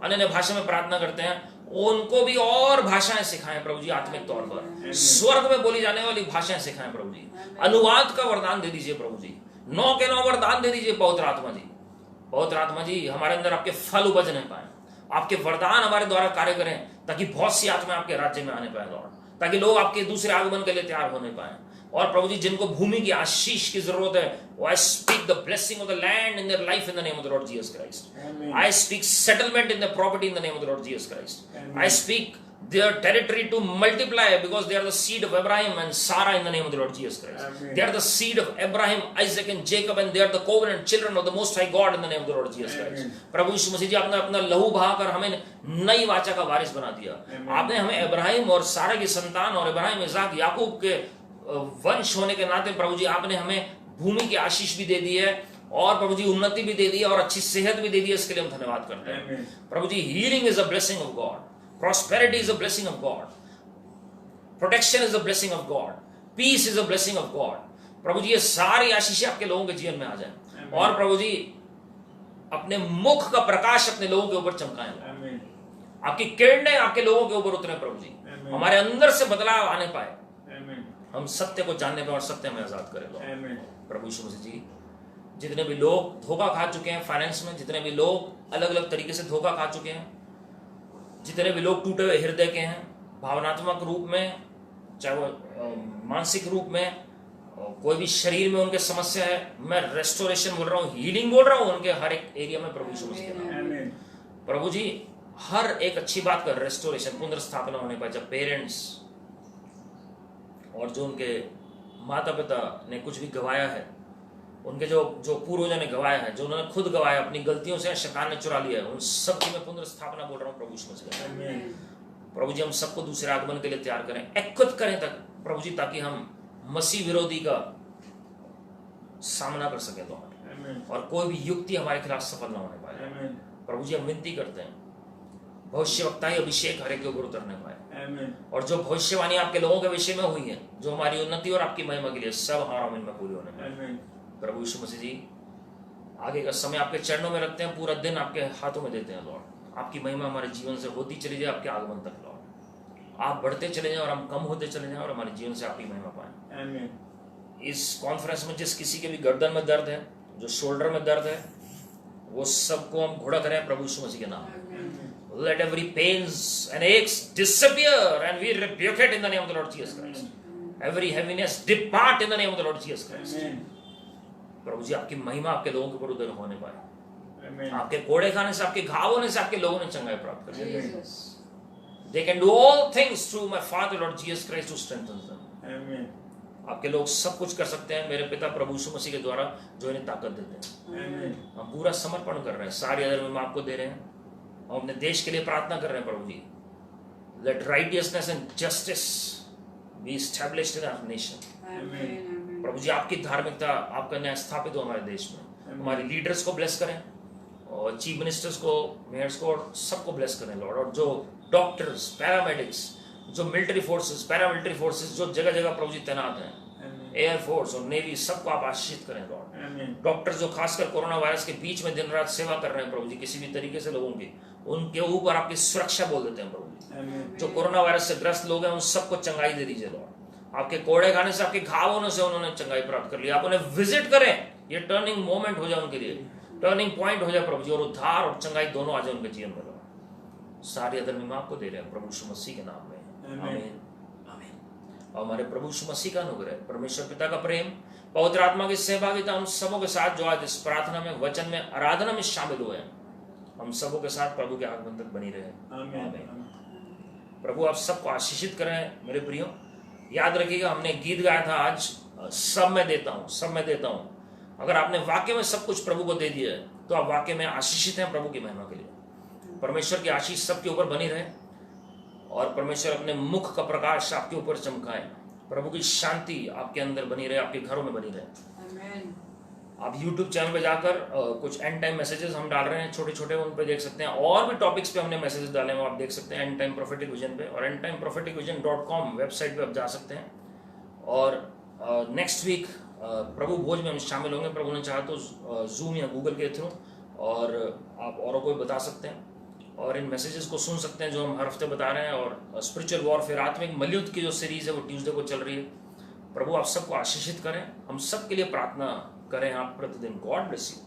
अन्य भाषा में प्रार्थना करते हैं उनको भी और भाषाएं सिखाएं प्रभु जी। आत्मिक तौर पर स्वर्ग में बोली जाने वाली भाषाएं सिखाएं प्रभु जी। अनुवाद का वरदान दे दीजिए प्रभु जी, 9 के 9 वरदान दे दीजिए पवित्र आत्मा जी। पवित्र आत्मा जी हमारे अंदर आपके फल उपजने पाए, आपके वरदान हमारे द्वारा कार्य करें, ताकि बहुत सी आत्मा आपके राज्य में आने पाए लॉर्ड, ताकि लोग आपके दूसरे आगमन के लिए तैयार होने पाए। और प्रभु जी जिनको भूमि की आशीष की जरूरत है, वो I speak the blessing of the land in their life in the name of the Lord Jesus Christ. I speak settlement in the property in the name of the Lord Jesus Christ. I speak their territory to multiply because they are the seed of Abraham and Sarah in the name of the Lord Jesus Christ. Amen. They are the seed of Abraham, Isaac and Jacob, and they are the covenant children of the Most High God in the name of the Lord Jesus Christ. Amen. प्रभु यीशु मसीह जी आपने अपना लहू बहाकर हमें नई वाचा का वारिस बना दिया। Amen. आपने हमें इब्राहिम और सारा की संतान और इब्राहिम, इसाक, याकूब के वंश होने के नाते प्रभु जी आपने हमें भूमि की आशीष भी दे दी है, और प्रभु जी उन्नति भी दे दी और अच्छी सेहत भी दे दी, इसके लिए हम धन्यवाद करते हैं। प्रभु जी healing is a blessing of God, prosperity is a blessing of God, protection is a blessing of God, peace is a blessing of God. प्रभु जी ये सारी आशीषें आपके लोगों के जीवन में आ जाए और प्रभु जी अपने मुख का प्रकाश अपने लोगों के ऊपर चमकाएं, आपकी किरणें आपके लोगों के ऊपर उतरे प्रभु जी, हमारे अंदर से बदलाव आने पाए, हम सत्य को जानने पाए और सत्य में आजाद करें प्रभु यीशु मसीह जी। जितने भी लोग धोखा खा चुके हैं फाइनेंस में, जितने भी लोग अलग अलग तरीके से धोखा खा चुके हैं, जितने भी लोग टूटे हुए हृदय के हैं, भावनात्मक रूप में चाहे वो मानसिक रूप में, कोई भी शरीर में उनके समस्या है, मैं रेस्टोरेशन बोल रहा हूँ, हीलिंग बोल रहा हूँ उनके हर एक एरिया में प्रभु यीशु मसीह के नाम। प्रभु जी हर एक अच्छी बात का रेस्टोरेशन, पुनर्स्थापना होने पर जब पेरेंट्स और जो उनके माता पिता ने कुछ भी गवाया है, उनके जो पूर्वजों ने गवाया है, जो उन्होंने खुद गवाया अपनी गलतियों से, शैतान ने चुरा लिया है, उन सब की मैं पुनर्स्थापना बोल रहा हूँ प्रभु यीशु मसीह। प्रभु जी हम सबको दूसरे आगमन के लिए तैयार करें, एक्विप करें तक प्रभु जी, ताकि हम मसीह विरोधी का सामना कर सके लॉर्ड, और कोई भी युक्ति हमारे खिलाफ सफल ना होने पाए। प्रभु जी हम विनती करते हैं भविष्यवक्ताई अभिषेक हर एक के ऊपर उतरने पाए, और जो भविष्यवाणी आपके लोगों के विषय में हुई है, जो हमारी उन्नति और आपकी महिमा के लिए, सब हमारा में पूरी होने पाए। प्रभु यीशु मसीह जी आगे का समय आपके चरणों में रखते हैं, पूरा दिन आपके हाथों में देते हैं लॉर्ड, आपकी महिमा हमारे जीवन से होती चली जाए आपके आगमन तक लॉर्ड, आप बढ़ते चले जाएं और हम कम होते चले जाएं और हमारे जीवन से आपकी महिमा पाएं। इस कॉन्फ्रेंस में जिस किसी के भी गर्दन में दर्द है, जो शोल्डर में दर्द है, वो सबको हम घोड़ा करें प्रभु यीशु मसीह के नाम। Let every pains and aches disappear and we rebuke it in the name of the Lord Jesus Christ. Every heaviness depart in the name of the Lord Jesus Christ. प्रभु जी आपकी महिमा आपके लोगों के ऊपर उदय होने पाए, आपके कोड़े खाने से, आपके घाव होने से आपके लोगों ने चंगाई प्राप्त कर। They can do all things through my Father Lord Jesus Christ who strengthens them. आपके लोग सब कुछ कर सकते हैं मेरे पिता प्रभु यीशु मसीह के द्वारा जो इन्हें ताकत देते हैं। हम पूरा समर्पण कर रहे हैं, सारी आदर हम आपको दे रहे हैं, हम अपने देश के लिए प्रार्थना कर रहे हैं प्रभु जी। Let righteousness and justice be established in our nation. प्रभु जी आपकी धार्मिकता, आपका न्याय स्थापित हो हमारे देश में। हमारे लीडर्स को ब्लेस करें और चीफ मिनिस्टर्स को, मेयर्स को, और सबको ब्लेस करें लॉर्ड, और जो डॉक्टर्स, पैरामेडिक्स, जो मिलिट्री फोर्सेस, पैरामिलिट्री फोर्सेस जो जगह जगह प्रभु जी तैनात हैं, एयरफोर्स और नेवी, सबको आप आशीषित करें लॉर्ड। डॉक्टर्स जो खासकर कोरोना वायरस के बीच में दिन रात सेवा कर रहे हैं प्रभु जी, किसी भी तरीके से लोगों की, उनके ऊपर आपकी सुरक्षा बोल देते हैं प्रभु जी। जो कोरोना वायरस से ग्रस्त लोग हैं उन सबको चंगाई दे दीजिए लॉर्ड, आपके कोड़े खाने से, आपके घाव होने से उन्होंने चंगाई प्राप्त कर लिया। आप उन्हें विजिट करें, ये टर्निंग मोमेंट हो जाए उनके लिए, टर्निंग पॉइंट हो जाए प्रभु जी, और उद्धार और चंगाई दोनों आ जाए उनके जीवन में लॉर्ड। सारी अदर महिमा आपको दे रहे हैं प्रभु यीशु मसीह के नाम में, आमीन आमीन। और हमारे प्रभु यीशु मसीह का अनुग्रह, परमेश्वर पिता का प्रेम, पवित्र आत्मा की सहभागिता हम सबों के साथ जो आज इस प्रार्थना में, वचन में, आराधना में शामिल हुए हैं, हम सबों के साथ प्रभु के आगमन तक बनी रहे। आमीन। प्रभु आप सबको आशीषित करें मेरे प्रियो। याद रखिएगा हमने गीत गाया था आज, सब मैं देता हूँ, सब मैं देता हूँ। अगर आपने वाक्य में सब कुछ प्रभु को दे दिया है तो आप वाक्य में आशीषित हैं प्रभु की महिमा के लिए। परमेश्वर की आशीष सबके ऊपर बनी रहे और परमेश्वर अपने मुख का प्रकाश आपके ऊपर चमकाए, प्रभु की शांति आपके अंदर बनी रहे, आपके घरों में बनी रहे। आप YouTube चैनल पे जाकर कुछ एंड टाइम मैसेजेस हम डाल रहे हैं छोटे छोटे, उन पे देख सकते हैं। और भी टॉपिक्स पे हमने मैसेजेस डाले हैं, आप देख सकते हैं एंड टाइम प्रोफेटिक विजन पे, और endtimepropheticvision.com वेबसाइट पे आप जा सकते हैं। और नेक्स्ट वीक प्रभु भोज में हम शामिल होंगे, प्रभु ने चाहा तो जूम या गूगल के थ्रू, और आप औरों को भी बता सकते हैं और इन मैसेजेस को सुन सकते हैं जो हम हर हफ्ते बता रहे हैं। और स्पिरिचुअल वॉरफेयर, आत्मिक मलयुद्ध की जो सीरीज है वो ट्यूसडे को चल रही है। प्रभु आप सबको आशीषित करें, हम सब के लिए प्रार्थना करें आप प्रतिदिन। God bless you.